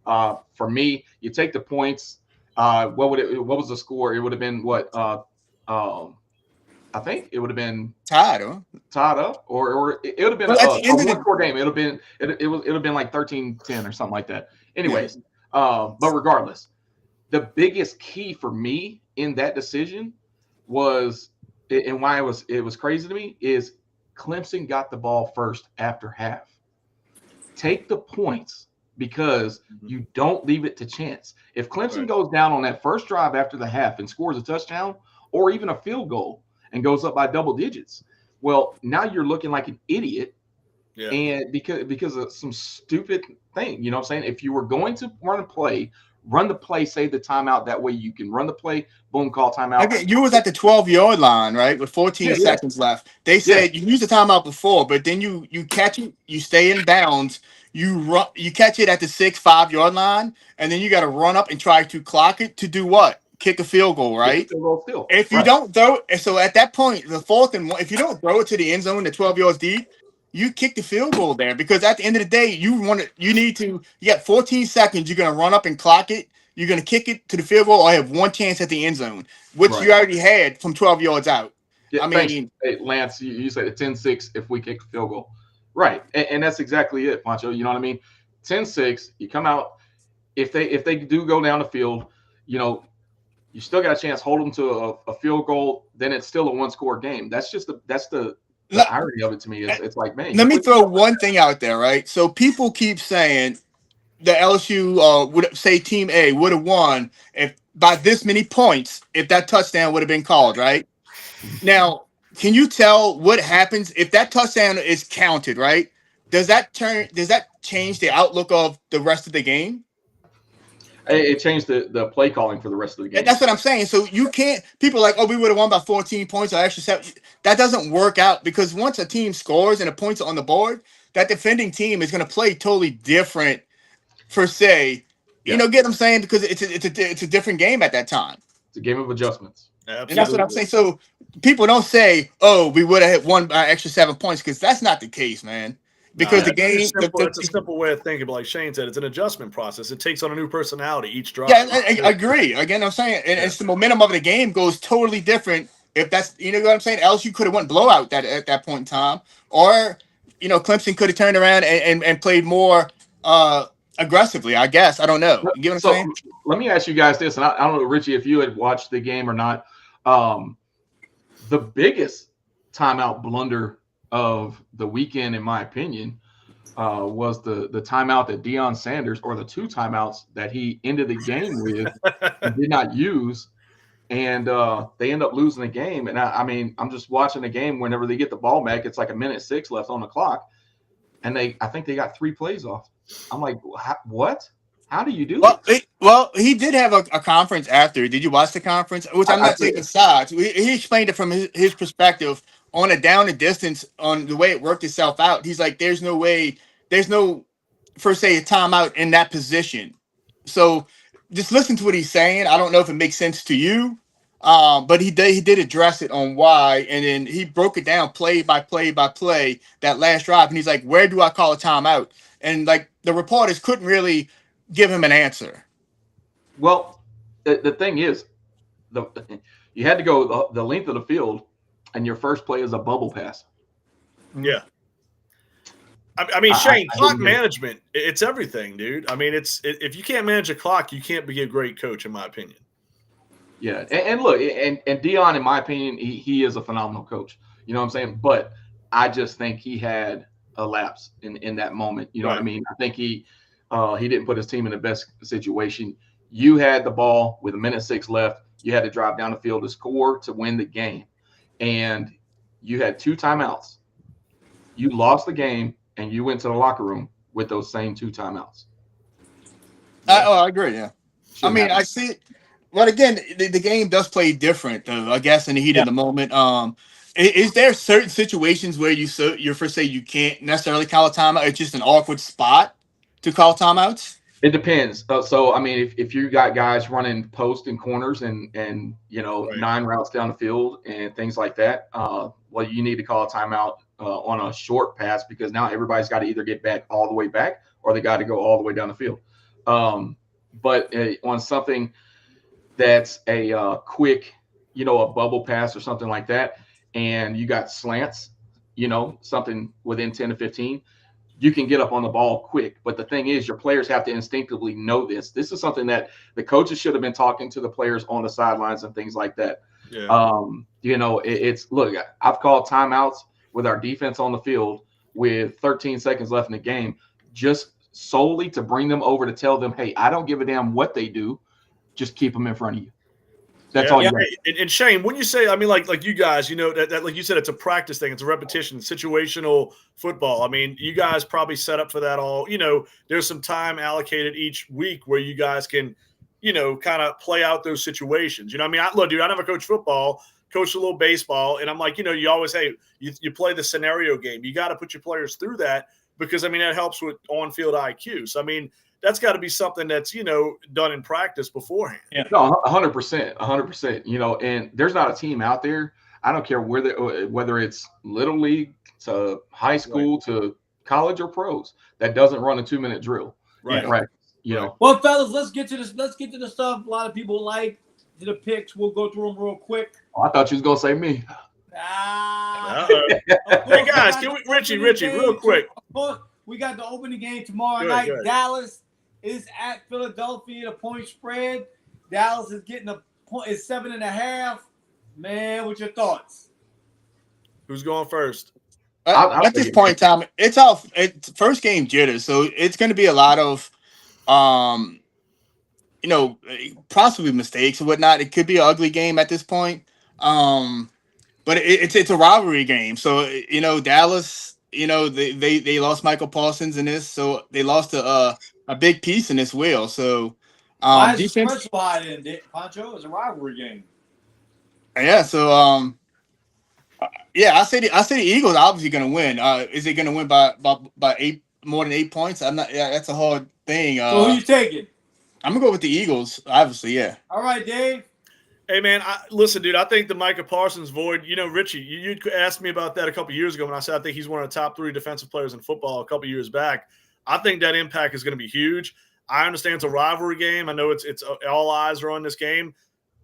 for me, you take the points. What was the score? It would have been what? I think it would have been tied up, or it would have been a one-score game. It would have been like 13-10 or something like that. Anyways, but regardless, the biggest key for me in that decision was, and why it was crazy to me, is Clemson got the ball first after half. Take the points because you don't leave it to chance. If Clemson goes down on that first drive after the half and scores a touchdown or even a field goal and goes up by double digits, well, now you're looking like an idiot. Yeah. And because of some stupid thing, you know what I'm saying? If you were going to run a play Run the play, save the timeout. That way you can run the play, boom, call timeout. Again, you was at the 12-yard line, right, with 14 seconds left. They said you used the timeout before, but then you catch it, you stay in bounds, you catch it at the 5-yard line, and then you got to run up and try to clock it to do what? Kick a field goal, right? Field. If you don't throw it, so at that point, the 4th and 1, if you don't throw it to the end zone, the 12 yards deep, you kick the field goal there, because at the end of the day, you got 14 seconds. You're going to run up and clock it. You're going to kick it to the field goal or have one chance at the end zone, which you already had from 12 yards out. Yeah, I mean, hey, Lance, you said 10-6 if we kick the field goal. Right. And that's exactly it, Pancho. You know what I mean? 10-6, you come out. If they do go down the field, you know, you still got a chance, hold them to a field goal, then it's still a one-score game. That's just the irony of it to me. It's like, man. Let me throw one thing out there, right? So people keep saying the LSU would say Team A would have won if by this many points if that touchdown would have been called, right? Now, can you tell what happens if that touchdown is counted, right? Does that change the outlook of the rest of the game? It changed the play calling for the rest of the game. And that's what I'm saying. So you can't. People are like, oh, we would have won by 14 points or extra 7. That doesn't work out, because once a team scores and the points are on the board, that defending team is going to play totally different. Per se, you know, get what I'm saying, because it's a different game at that time. It's a game of adjustments. Absolutely. And that's what I'm saying. So people don't say, "Oh, we would have won by extra 7 points," because that's not the case, man. Because the game, it's a simple way of thinking. But like Shane said, it's an adjustment process. It takes on a new personality each drive. Yeah, I agree. Again, I'm saying, and it's the momentum of the game goes totally different. If that's, you know what I'm saying, else you could have went blowout at that point in time, or you know, Clemson could have turned around and played more aggressively. I guess, I don't know. You get what I'm saying? Let me ask you guys this, and I don't know, Richie, if you had watched the game or not. The biggest timeout blunder of the weekend, in my opinion, was the timeout that Deion Sanders, or the 2 timeouts that he ended the game with, and did not use, and they end up losing the game. And I mean, I'm just watching the game. Whenever they get the ball back, it's like 1:06 left on the clock, and I think they got 3 plays off. I'm like, what? How do you do that? Well, he did have a conference after. Did you watch the conference? Which I'm not taking sides. He explained it from his perspective on a down and distance, on the way it worked itself out. He's like, there's no, per se, a timeout in that position. So just listen to what he's saying. I don't know if it makes sense to you, but he did address it on why, and then he broke it down play by play by play, that last drive. And he's like, where do I call a timeout? And like the reporters couldn't really give him an answer. Well, the thing is, you had to go the length of the field, and your first play is a bubble pass. Yeah. I mean, Shane, clock management, it's everything, dude. I mean, if you can't manage a clock, you can't be a great coach, in my opinion. Yeah, and look, and Deion, in my opinion, he is a phenomenal coach. You know what I'm saying? But I just think he had a lapse in that moment. You know what I mean? I think he didn't put his team in the best situation. You had the ball with 1:06 left. You had to drive down the field to score to win the game. And you had 2 timeouts. You lost the game, and you went to the locker room with those same 2 timeouts. I agree, yeah. I mean, I see it. But again, the game does play different, I guess, in the heat of the moment. Is there certain situations where you're for say you can't necessarily call a timeout? It's just an awkward spot to call timeouts? It depends. So, I mean, if you got guys running post and corners and 9 routes down the field and things like that, well, you need to call a timeout on a short pass, because now everybody's got to either get back all the way back, or they got to go all the way down the field. But on something that's a quick, a bubble pass or something like that, and you got slants, something within 10 to 15, you can get up on the ball quick. But the thing is, your players have to instinctively know this. This is something that the coaches should have been talking to the players on the sidelines and things like that. Yeah. Look, I've called timeouts with our defense on the field with 13 seconds left in the game, just solely to bring them over to tell them, hey, I don't give a damn what they do. Just keep them in front of you. That's all you got. And Shane, when you say, I mean, like you guys, that like you said, it's a practice thing. It's a repetition, situational football. I mean, you guys probably set up for that all. There's some time allocated each week where you guys can kind of play out those situations. You know what I mean? Look, dude, I never coached football, coached a little baseball, and I'm like, you always say you play the scenario game. You got to put your players through that because, that helps with on-field IQ. So, that's got to be something that's, done in practice beforehand. Yeah. No, 100%, and there's not a team out there. I don't care whether it's little league to high school to college or pros that doesn't run a 2-minute drill. Right. In practice, Well, fellas, let's get to this. Let's get to the stuff a lot of people like, to the picks. We'll go through them real quick. Oh, I thought you was going to say me. Hey, guys, Richie, real quick. Of course, we got the opening game tomorrow night. Good. Dallas is at Philadelphia, the point spread. Dallas is getting is 7.5. Man, what's your thoughts? Who's going first? At this point in time, it's first game jitters, so it's going to be a lot of, possibly mistakes and whatnot. It could be an ugly game at this point, but it's a rivalry game. So Dallas, they lost Michael Parsons in this, so they lost a big piece in this wheel. So why is defense so high in Pancho? It's a rivalry game. Yeah, so I say the Eagles are obviously going to win. Is it going to win by 8, more than 8 points? I'm not. Yeah, that's a hard thing. So who you taking? I'm gonna go with the Eagles, obviously. Yeah. All right, Dave. Hey man, listen, dude. I think the Micah Parsons void. Richie, you asked me about that a couple years ago when I said I think he's one of the top 3 defensive players in football a couple years back. I think that impact is going to be huge. I understand it's a rivalry game. I know it's all eyes are on this game.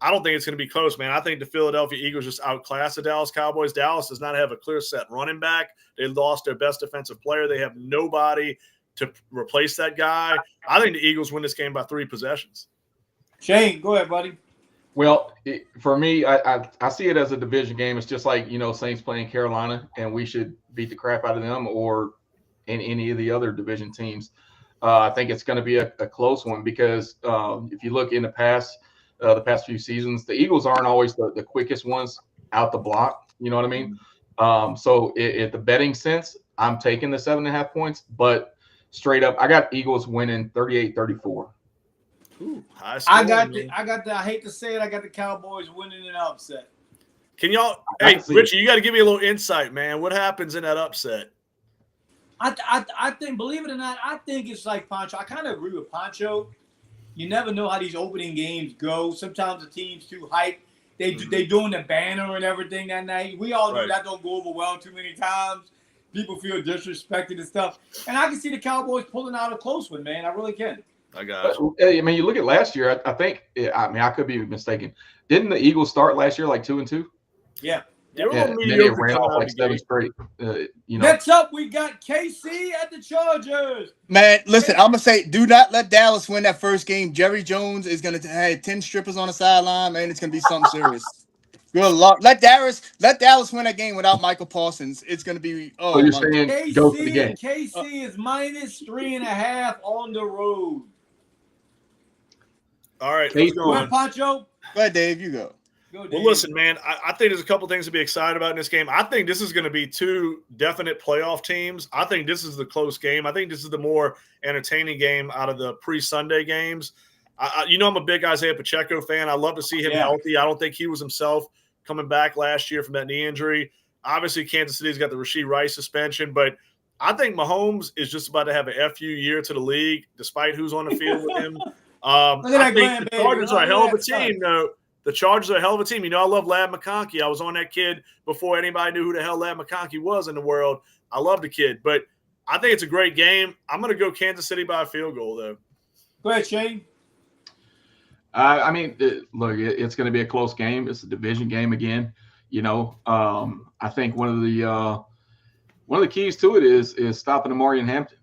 I don't think it's going to be close, man. I think the Philadelphia Eagles just outclassed the Dallas Cowboys. Dallas does not have a clear set running back. They lost their best defensive player. They have nobody to replace that guy. I think the Eagles win this game by 3 possessions. Shane, go ahead, buddy. Well, for me, I see it as a division game. It's just like, Saints playing Carolina, and we should beat the crap out of them or in any of the other division teams. I think it's going to be a close one because if you look in the past few seasons, the Eagles aren't always the quickest ones out the block. You know what I mean? So at the betting sense, I'm taking the 7.5 points, but straight up, I got Eagles winning 38-34. Ooh, high I got the. I hate to say it, I got the Cowboys winning an upset. Can y'all? Hey, Richie, you got to give me a little insight, man. What happens in that upset? I think, believe it or not, I think it's like Pancho. I kind of agree with Pancho. You never know how these opening games go. Sometimes the team's too hyped. They doing the banner and everything that night. We all know that don't go over well too many times. People feel disrespected and stuff. And I can see the Cowboys pulling out a close one, man. I really can. I got you. You look at last year. I think. I could be mistaken. Didn't the Eagles start last year like 2-2? Yeah. They ran off like 7 straight. Next up, we got KC at the Chargers. Man, listen, I'm gonna say, do not let Dallas win that first game. Jerry Jones is gonna have 10 strippers on the sideline, man. It's gonna be something serious. Good luck. Let Dallas win that game without Michael Parsons. It's gonna be. So you're saying go for the game. KC is minus 3.5 on the road. All right, let's go on. Pancho. Go ahead, Dave. You go. Well, listen, man, I think there's a couple things to be excited about in this game. I think this is going to be 2 definite playoff teams. I think this is the close game. I think this is the more entertaining game out of the pre-Sunday games. I'm a big Isaiah Pacheco fan. I love to see him healthy. I don't think he was himself coming back last year from that knee injury. Obviously, Kansas City's got the Rashee Rice suspension, but I think Mahomes is just about to have an FU year to the league, despite who's on the field with him. I think the Chargers are a hell of a team, though. The Chargers are a hell of a team. I love Ladd McConkey. I was on that kid before anybody knew who the hell Ladd McConkey was in the world. I love the kid, but I think it's a great game. I'm going to go Kansas City by a field goal, though. Go ahead, Shane. Look, it's going to be a close game. It's a division game again. I think one of the keys to it is stopping Amari and Hampton.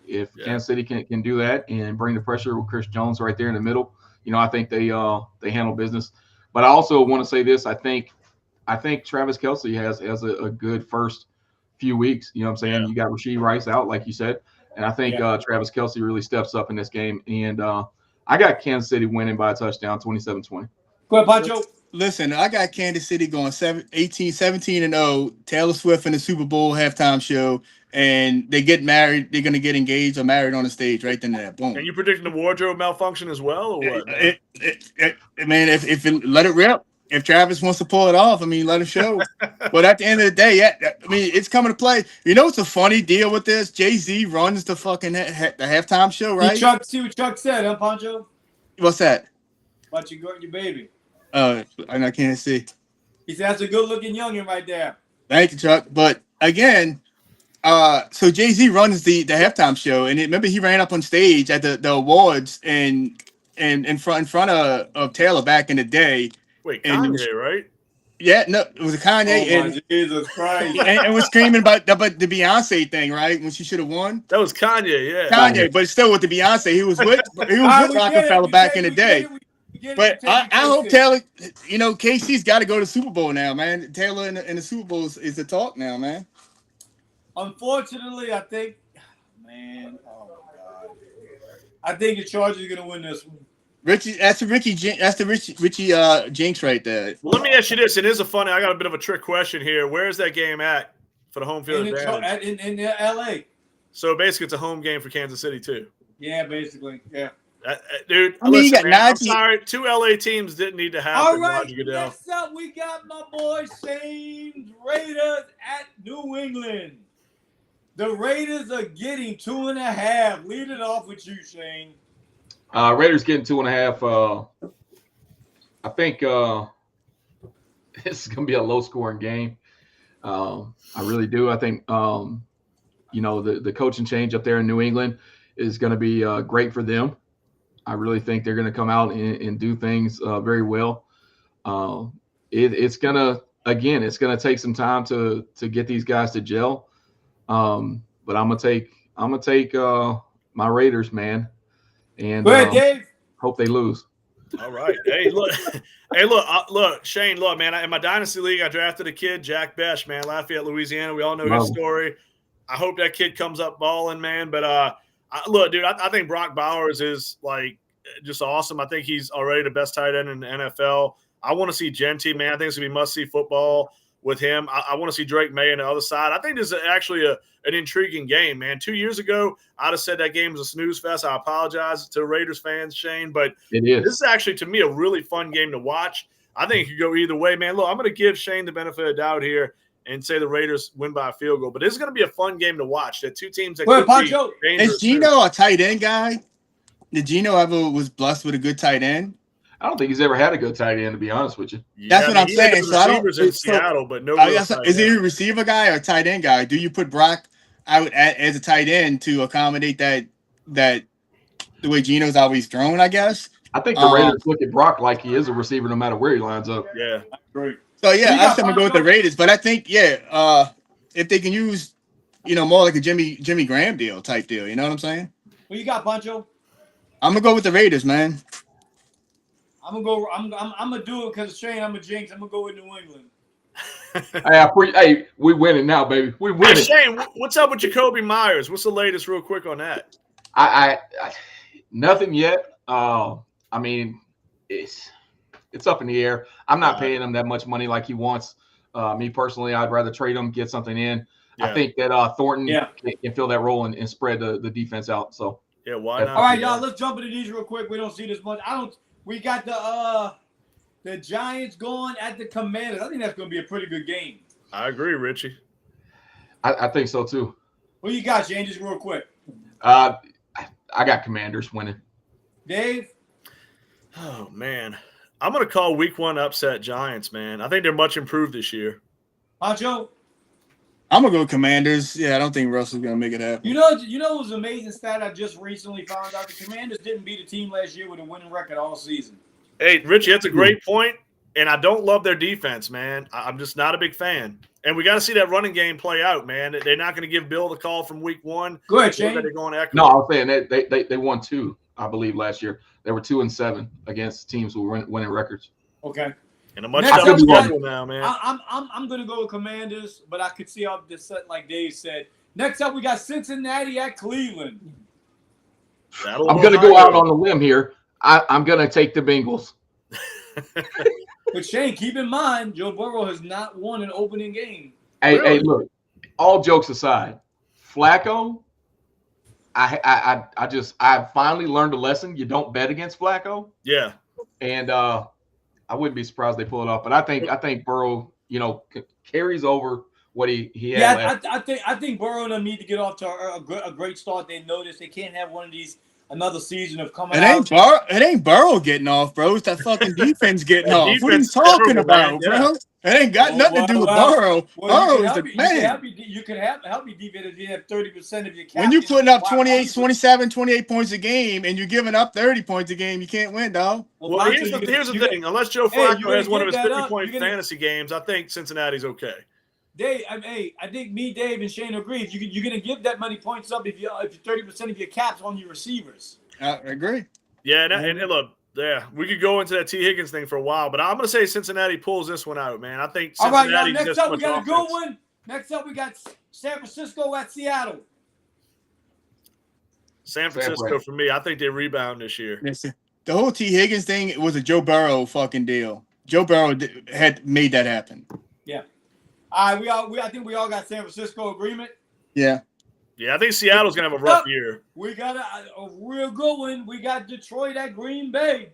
If Kansas City can do that and bring the pressure with Chris Jones right there in the middle, I think they handle business. But I also want to say this: I think Travis Kelce has a good first few weeks. You know what I'm saying? Yeah. You got Rashee Rice out, like you said, and I think Travis Kelce really steps up in this game. And I got Kansas City winning by a touchdown, 27-20. Go ahead, Pancho. Listen, I got Kansas City going 17-0. Taylor Swift in the Super Bowl halftime show. and they get married. They're gonna get engaged or married on the stage right then and there. Boom. And you predicting the wardrobe malfunction as well, or what? Man? Man, if let it rip. If Travis wants to pull it off, I mean, let it show. But at the end of the day, yeah, I mean, it's coming to play. You know, it's a funny deal with this. Jay-Z runs the fucking the halftime show, right? See what Chuck said, huh, Pancho? What's that? About your baby. I can't see. He said that's a good-looking youngin right there. Thank you, Chuck. But again, so Jay-Z runs the halftime show, and remember he ran up on stage at the awards and in front of Taylor back in the day. Wait, Kanye, right? Yeah, no, it was a Kanye, and Jesus Christ, and was screaming about the Beyonce thing, right? When she should have won. That was Kanye, yeah. Kanye, but still with the Beyonce, he was with Rockefeller back in the day. But I hope Taylor, you know, KC's got to go to Super Bowl now, man. Taylor in the Super Bowl is the talk now, man. Unfortunately, I think, man, oh my God, I think the Chargers are gonna win this one. Richie, that's the Richie Jinx right there. Well, let me ask you this. It is a funny. I got a bit of a trick question here. Where is that game at for the home field advantage? In LA. So basically, it's a home game for Kansas City too. Yeah, basically. Yeah. Dude, I mean, listen, man, I'm sorry. 2 LA teams didn't need to happen. All right. Next up, we got my boy Shane's Raiders at New England. The Raiders are getting 2.5. Lead it off with you, Shane. Raiders getting 2.5. I think this is going to be a low-scoring game. I really do. I think, you know, the coaching change up there in New England is going to be great for them. I really think they're going to come out and do things very well. It's going to take some time to get these guys to gel. But I'm gonna take my Raiders, man. And go ahead, Dave. Hope they lose. All right. Hey, look, look, Shane, look, man. In my dynasty league, I drafted a kid, Jack Besh, man, Lafayette, Louisiana. We all know his story. I hope that kid comes up balling, man. But look, dude, I think Brock Bowers is like just awesome. I think he's already the best tight end in the NFL. I want to see Genty, man. I think it's gonna be must-see football with him. I want to see Drake May on the other side. I think this is actually an intriguing game, man. 2 years ago, I'd have said that game was a snooze fest. I apologize to Raiders fans, Shane, but this is actually, to me, a really fun game to watch. I think it could go either way, man. Look, I'm going to give Shane the benefit of the doubt here and say the Raiders win by a field goal, but this is going to be a fun game to watch. They're two teams that could be dangerous. Is Geno a tight end guy? Did Geno ever was blessed with a good tight end? I don't think he's ever had a good tight end, to be honest with you. That's what I'm saying. So I don't. In Seattle, but no. Is he a receiver guy or a tight end guy? Do you put Brock out as a tight end to accommodate that the way Geno's always thrown? I guess. I think the Raiders look at Brock like he is a receiver, no matter where he lines up. Yeah, great. So yeah, I'm gonna go with the Raiders, but I think if they can use, more like a Jimmy Graham deal type deal, you know what I'm saying? What you got, Pancho? I'm gonna go with the Raiders, man. I'm gonna do it because Shane, I'm a jinx. I'm gonna go with New England. Hey, we winning now, baby. We winning. Hey, Shane, what's up with Jacoby Myers? What's the latest, real quick, on that? I nothing yet. I mean, it's up in the air. I'm not paying him that much money like he wants. Me personally, I'd rather trade him, get something in. Yeah. I think that Thornton can fill that role and spread the defense out. So yeah, why not? All right, y'all. Let's jump into these real quick. We don't see this much. We got the Giants going at the Commanders. I think that's going to be a pretty good game. I agree, Richie. I think so too. What you got, Shane? Just real quick. I got Commanders winning. Dave? Oh, man. I'm going to call week 1 upset Giants, man. I think they're much improved this year. Pancho? I'm going to go Commanders. Yeah, I don't think Russell's going to make it happen. You know it was an amazing stat I just recently found out? The Commanders didn't beat a team last year with a winning record all season. Hey, Richie, that's a great point, and I don't love their defense, man. I'm just not a big fan. And we got to see that running game play out, man. They're not going to give Bill the call from week 1. Go ahead, Shane. They're going to no, I was saying they won 2, I believe, last year. They were 2-7 against teams who were winning records. Okay. And a much tougher schedule now, man. I'm going to go with Commanders, but I could see how this set, like Dave said. Next up, we got Cincinnati at Cleveland. I'm going to go out on a limb here. I'm going to take the Bengals. But Shane, keep in mind, Joe Burrow has not won an opening game. Hey, look, all jokes aside, Flacco, I finally learned a lesson. You don't bet against Flacco, Yeah. and I wouldn't be surprised they pull it off. But I think Burrow, carries over what he had. Yeah, I think Burrow and them need to get off to a great start. They notice they can't have one of these another season of coming out. It ain't Burrow getting off, bro. It's that fucking defense getting off. What are you defense is talking terrible, about, man. bro? It ain't got nothing to do with Burrow. Burrow is the man. You can help your defense if you have 30% of your cap. When you're putting up 28 points a game and you're giving up 30 points a game, you can't win, dog. Well, here's the thing. Unless Joe Flacco has one of his 50-point fantasy games, I think Cincinnati's okay. Dave, I think Dave, and Shane agree. You're going to give that many points up if 30% of your cap's on your receivers. I agree. Yeah, and look, we could go into that T. Higgins thing for a while, but I'm going to say Cincinnati pulls this one out, man. I think Cincinnati. All right, now next up we got a good one. Next up we got San Francisco at Seattle. San Francisco for me. I think they rebound this year. The whole T. Higgins thing was a Joe Burrow fucking deal. Joe Burrow had made that happen. Yeah. All right, I think we all got San Francisco agreement. Yeah. Yeah, I think Seattle's going to have a rough year. We got a real good one. We got Detroit at Green Bay.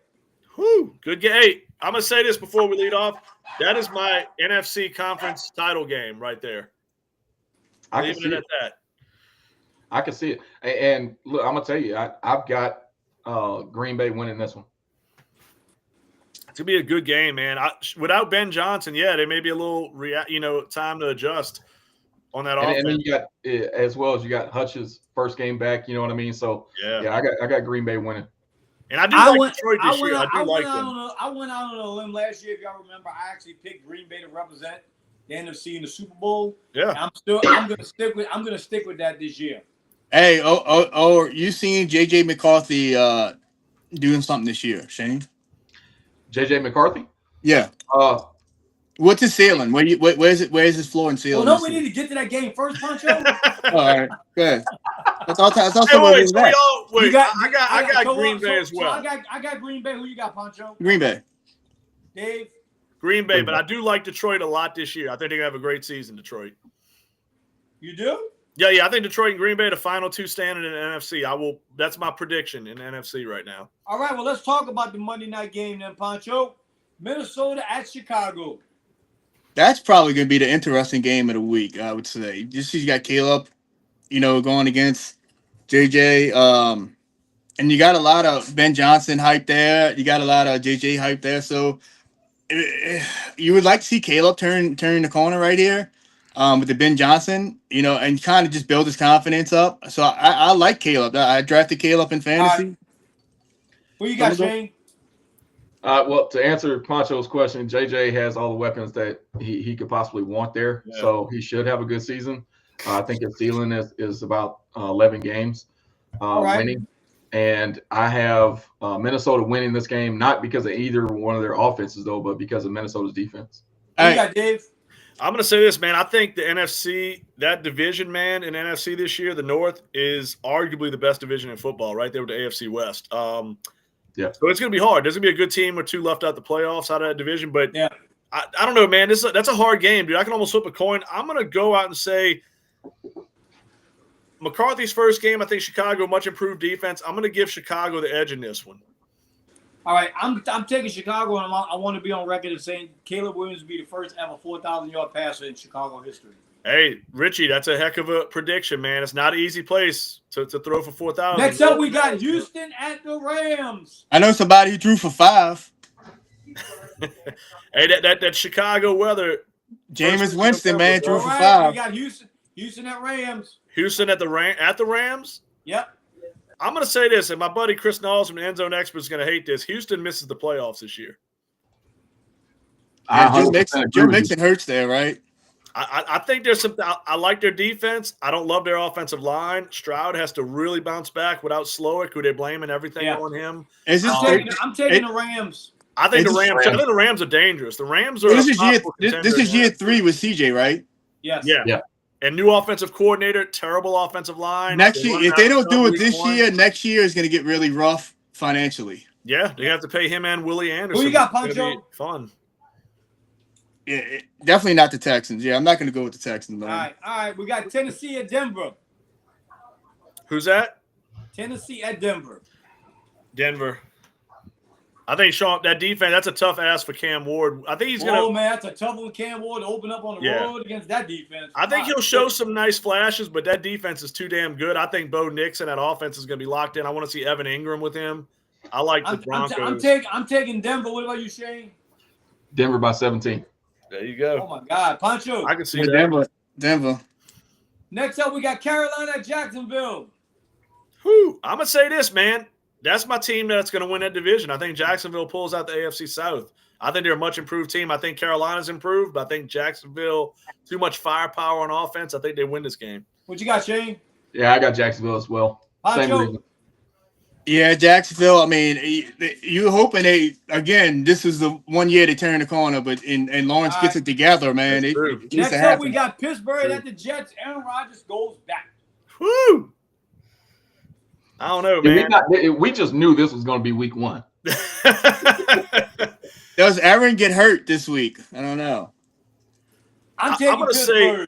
Whew, good game. Hey, I'm going to say this before we lead off. That is my NFC conference title game right there. Leaving it at that. I can see it. And look, I'm going to tell you, I've got Green Bay winning this one. It's going to be a good game, man. Without Ben Johnson, there may be a little time to adjust on that offense. And then you got, as well as you got Hutch's first game back, you know what I mean? So, I got Green Bay winning. And I do like Detroit this year. I like them. I went out on a limb last year. If y'all remember, I actually picked Green Bay to represent the NFC in the Super Bowl. Yeah. I'm gonna stick with that this year. Hey, you seen JJ McCarthy doing something this year, Shane? JJ McCarthy? Yeah. What's his ceiling? Where's his floor and ceiling? Well, no, we need to get to that game first, Pancho. All right, good. That's all. I got Green Bay as well. So I got Green Bay. Who you got, Pancho? Green Bay. Dave. Green Bay, but I do like Detroit a lot this year. I think they're gonna have a great season, Detroit. You do? Yeah. I think Detroit and Green Bay, the final two standing in the NFC. That's my prediction in the NFC right now. All right. Well, let's talk about the Monday night game then, Pancho. Minnesota at Chicago. That's probably going to be the interesting game of the week, I would say. Just you got Caleb, going against JJ. And you got a lot of Ben Johnson hype there. You got a lot of JJ hype there. So you would like to see Caleb turn the corner right here with the Ben Johnson, and kind of just build his confidence up. So I like Caleb. I drafted Caleb in fantasy. Who you got, Shane? Well, to answer Pancho's question, JJ has all the weapons that he could possibly want there, so he should have a good season. I think his ceiling is about 11 games winning, and I have Minnesota winning this game, not because of either one of their offenses, though, but because of Minnesota's defense. Who you got, Dave? I'm going to say this, man. I think the NFC, that division, man, in NFC this year, the North, is arguably the best division in football, right there with the AFC West. Yeah. So it's going to be hard. There's going to be a good team or two left out the playoffs out of that division. But I don't know, man. That's a hard game, dude. I can almost flip a coin. I'm going to go out and say McCarthy's first game, I think Chicago, much improved defense. I'm going to give Chicago the edge in this one. All right. I'm taking Chicago, and I want to be on record as saying Caleb Williams will be the first ever 4,000-yard passer in Chicago history. Hey, Richie, that's a heck of a prediction, man. It's not an easy place to throw for 4,000. Next up, we got Houston at the Rams. I know somebody who threw for 5. Hey, that Chicago weather. Jameis Winston, man, threw for 5. We got Houston at Rams. Houston at the Rams? Yep. I'm going to say this, and my buddy Chris Knowles from the End Zone Expert is going to hate this. Houston misses the playoffs this year. Joe Mixon hurts there, right? I think there's something. I like their defense. I don't love their offensive line. Stroud has to really bounce back without Slowick, who they're blaming everything on him. I'm taking the Rams. I think the Rams are dangerous. The Rams are. This is year 3 with CJ, right? Yes. Yeah. And new offensive coordinator, terrible offensive line. Next year, if they don't do it this year, next year is going to get really rough financially. Yeah, they have to pay him and Willie Anderson. Who you got, Pancho? Fun. Yeah, definitely not the Texans. Yeah, I'm not going to go with the Texans. Man. All right. We got Tennessee at Denver. Who's that? Tennessee at Denver. Denver. I think that defense, that's a tough ask for Cam Ward. I think he's going to. Oh, man, that's a tough one, Cam Ward, to open up on the road against that defense. I think he'll show some nice flashes, but that defense is too damn good. I think Bo Nix and that offense is going to be locked in. I want to see Evan Ingram with him. I like the Broncos. I'm taking Denver. What about you, Shane? Denver by 17. There you go. Oh, my God. Pancho. I can see that. Denver. Next up, we got Carolina at Jacksonville. Whew. I'm going to say this, man. That's my team that's going to win that division. I think Jacksonville pulls out the AFC South. I think they're a much improved team. I think Carolina's improved, but I think Jacksonville, too much firepower on offense. I think they win this game. What you got, Shane? Yeah, I got Jacksonville as well. Same reason. Yeah, Jacksonville. I mean, you hoping this is the 1 year they turn the corner, but and Lawrence gets it together, man. Next up, we got Pittsburgh at the Jets. Aaron Rodgers goes back. Woo! I don't know, man. We just knew this was going to be week 1. Does Aaron get hurt this week? I don't know. I'm going to say,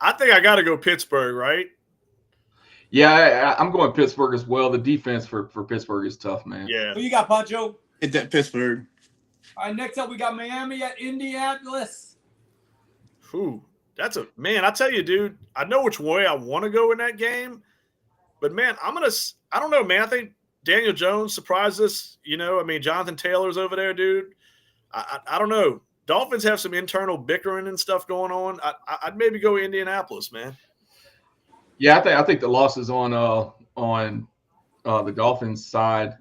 I think I got to go Pittsburgh, right? Yeah, I'm going Pittsburgh as well. The defense for Pittsburgh is tough, man. Yeah. Who you got, Pancho? Hit that Pittsburgh. All right, next up, we got Miami at Indianapolis. Whew. That's I tell you, dude, I know which way I want to go in that game. But, man, I don't know, man. I think Daniel Jones surprised us. You know, I mean, Jonathan Taylor's over there, dude. I don't know. Dolphins have some internal bickering and stuff going on. I'd maybe go Indianapolis, man. Yeah, I think the losses on the Dolphins side,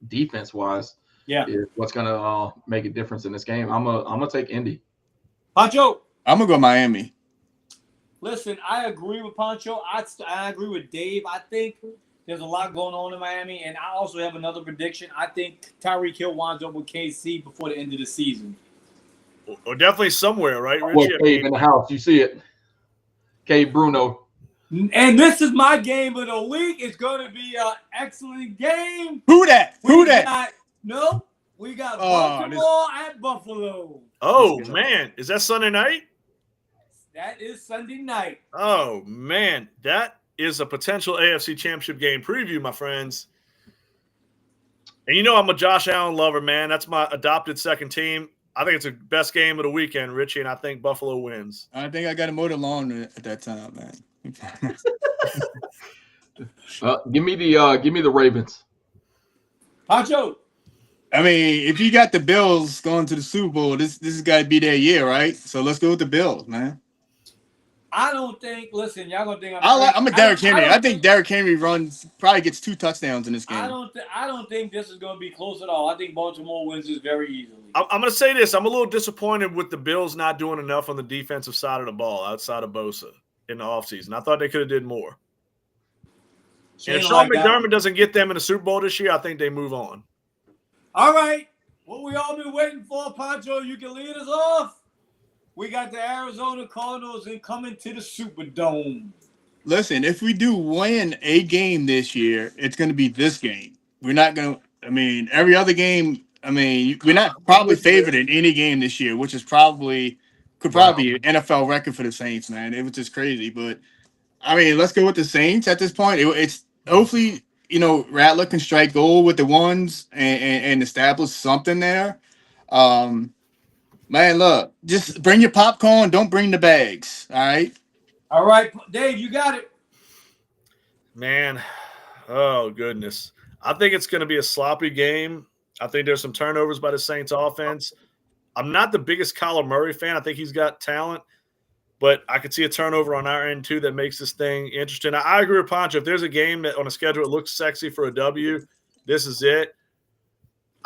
defense wise, is what's gonna make a difference in this game. I'm gonna take Indy. Pancho, I'm gonna go Miami. Listen, I agree with Pancho. I agree with Dave. I think there's a lot going on in Miami, and I also have another prediction. I think Tyreek Hill winds up with KC before the end of the season. Or definitely somewhere, right, Richie? Well, Cave in the house, you see it. Cave Bruno. And this is my game of the week. It's going to be an excellent game. Who that? We got Baltimore at Buffalo. Oh, man. Is that Sunday night? That is Sunday night. Oh, man. That is a potential AFC Championship game preview, my friends. And you know I'm a Josh Allen lover, man. That's my adopted second team. I think it's the best game of the weekend, Richie, and I think Buffalo wins. I think I got to mow the lawn at that time, man. Give me the Ravens. Pancho. I mean, if you got the Bills going to the Super Bowl, this has got to be their year, right? So let's go with the Bills, man. I don't think. Listen, y'all gonna think I'm a Derrick Henry. I think Derrick Henry probably gets 2 touchdowns in this game. I don't think this is gonna be close at all. I think Baltimore wins this very easily. I'm gonna say this. I'm a little disappointed with the Bills not doing enough on the defensive side of the ball outside of Bosa in the offseason. I thought they could have did more. And if Sean McDermott doesn't get them in the Super Bowl this year, I think they move on. All right. What we all been waiting for, Pancho, you can lead us off. We got the Arizona Cardinals coming to the Superdome. Listen, if we do win a game this year, it's going to be this game. We're not going to – I mean, every other game – I mean, we're not probably favored in any game this year, which is probably – could probably be an NFL record for the Saints, man. It was just crazy. But, I mean, let's go with the Saints at this point. It's hopefully, you know, Rattler can strike gold with the ones and establish something there. Man, look, just bring your popcorn. Don't bring the bags, all right? All right, Dave, you got it. Man, oh, goodness. I think it's going to be a sloppy game. I think there's some turnovers by the Saints offense. I'm not the biggest Kyler Murray fan. I think he's got talent, but I could see a turnover on our end, too, that makes this thing interesting. I agree with Pancho. If there's a game that on a schedule it looks sexy for a W, this is it.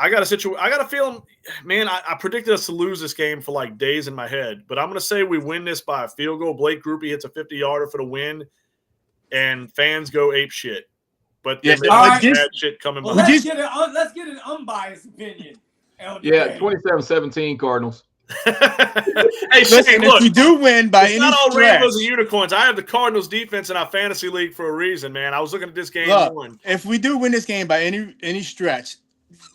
I got a feeling, man, I predicted us to lose this game for like days in my head, but I'm going to say we win this by a field goal. Blake Grupe hits a 50-yarder for the win, and fans go ape shit. But there's bad shit coming behind. Let's get an unbiased opinion. Yeah, 27-17 Cardinals. Hey, listen, look, if we do win by any not all stretch, rainbows and unicorns. I have the Cardinals defense in our fantasy league for a reason, man. I was looking at this game. Look, if we do win this game by any stretch,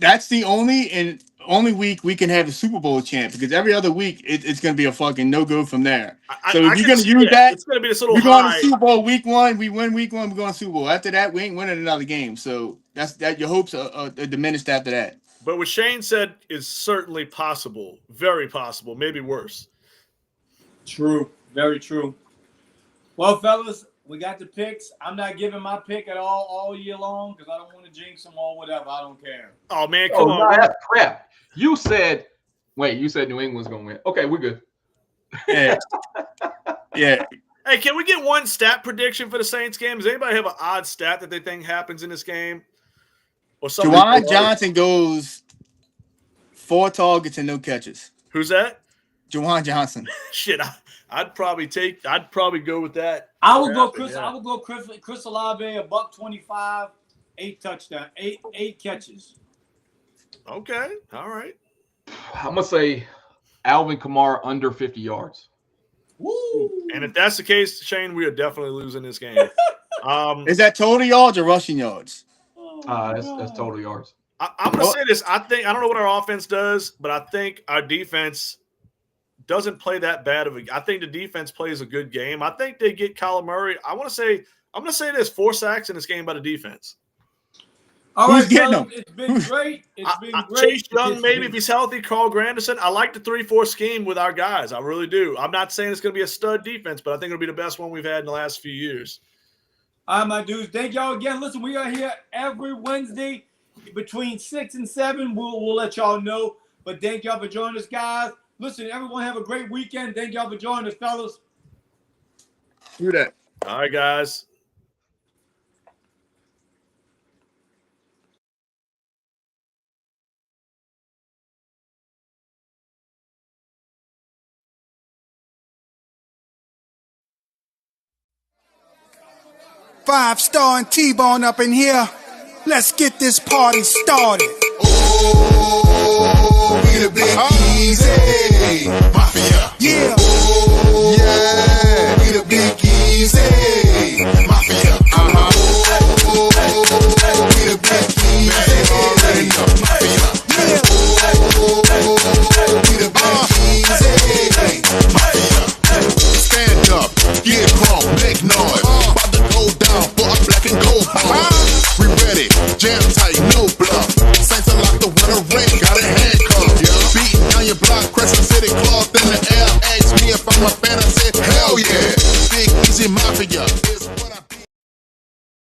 that's the only and only week we can have a Super Bowl champ, because every other week it's going to be a fucking no-go from there. So if you're going to use that, it's going to be this little we're going high. to Super Bowl week 1. We win week 1. We're going to Super Bowl. After that, we ain't winning another game. So that's that. Your hopes are diminished after that. But what Shane said is certainly possible, very possible, maybe worse. True, very true. Well, fellas, we got the picks. I'm not giving my pick at all year long because I don't want to jinx them or whatever. I don't care. Oh man, come on! No, that's crap. You said New England's gonna win. Okay, we're good. Yeah, yeah. Hey, can we get one stat prediction for the Saints game? Does anybody have an odd stat that they think happens in this game? Or something? Juwan Johnson goes 4 targets and no catches. Who's that? Juwan Johnson. Shit, I'd probably go with that. I would go Yeah. I would go Chris Olave, $125, 8 touchdowns, 8 catches. Okay, all right. I'm gonna say Alvin Kamara under 50 yards. Woo! And if that's the case, Shane, we are definitely losing this game. Is that total yards or rushing yards? That's total yards. I'm going to say this. I don't know what our offense does, but I think our defense doesn't play that bad of a. I think the defense plays a good game. I think they get Kyler Murray. I'm going to say there's 4 sacks in this game by the defense. All Who's right, getting fellas, them? it's been great. It's been great. Chase Young, maybe if he's healthy. Carl Granderson. I like the 3-4 scheme with our guys. I really do. I'm not saying it's going to be a stud defense, but I think it'll be the best one we've had in the last few years. All right, my dudes. Thank y'all again. Listen, we are here every Wednesday between 6 and 7. We'll let y'all know. But thank y'all for joining us, guys. Listen, everyone have a great weekend. Thank y'all for joining us, fellas. Do that. All right, guys. Five-star and T-Bone up in here. Let's get this party started. Oh, we the big easy mafia. Yeah. Oh, yeah, we the big easy mafia. Oh, we the big easy mafia. Yeah. Oh, we the big easy mafia. Stand up, get crunk, make noise. About to go down for a black and gold. We ready, jam tight.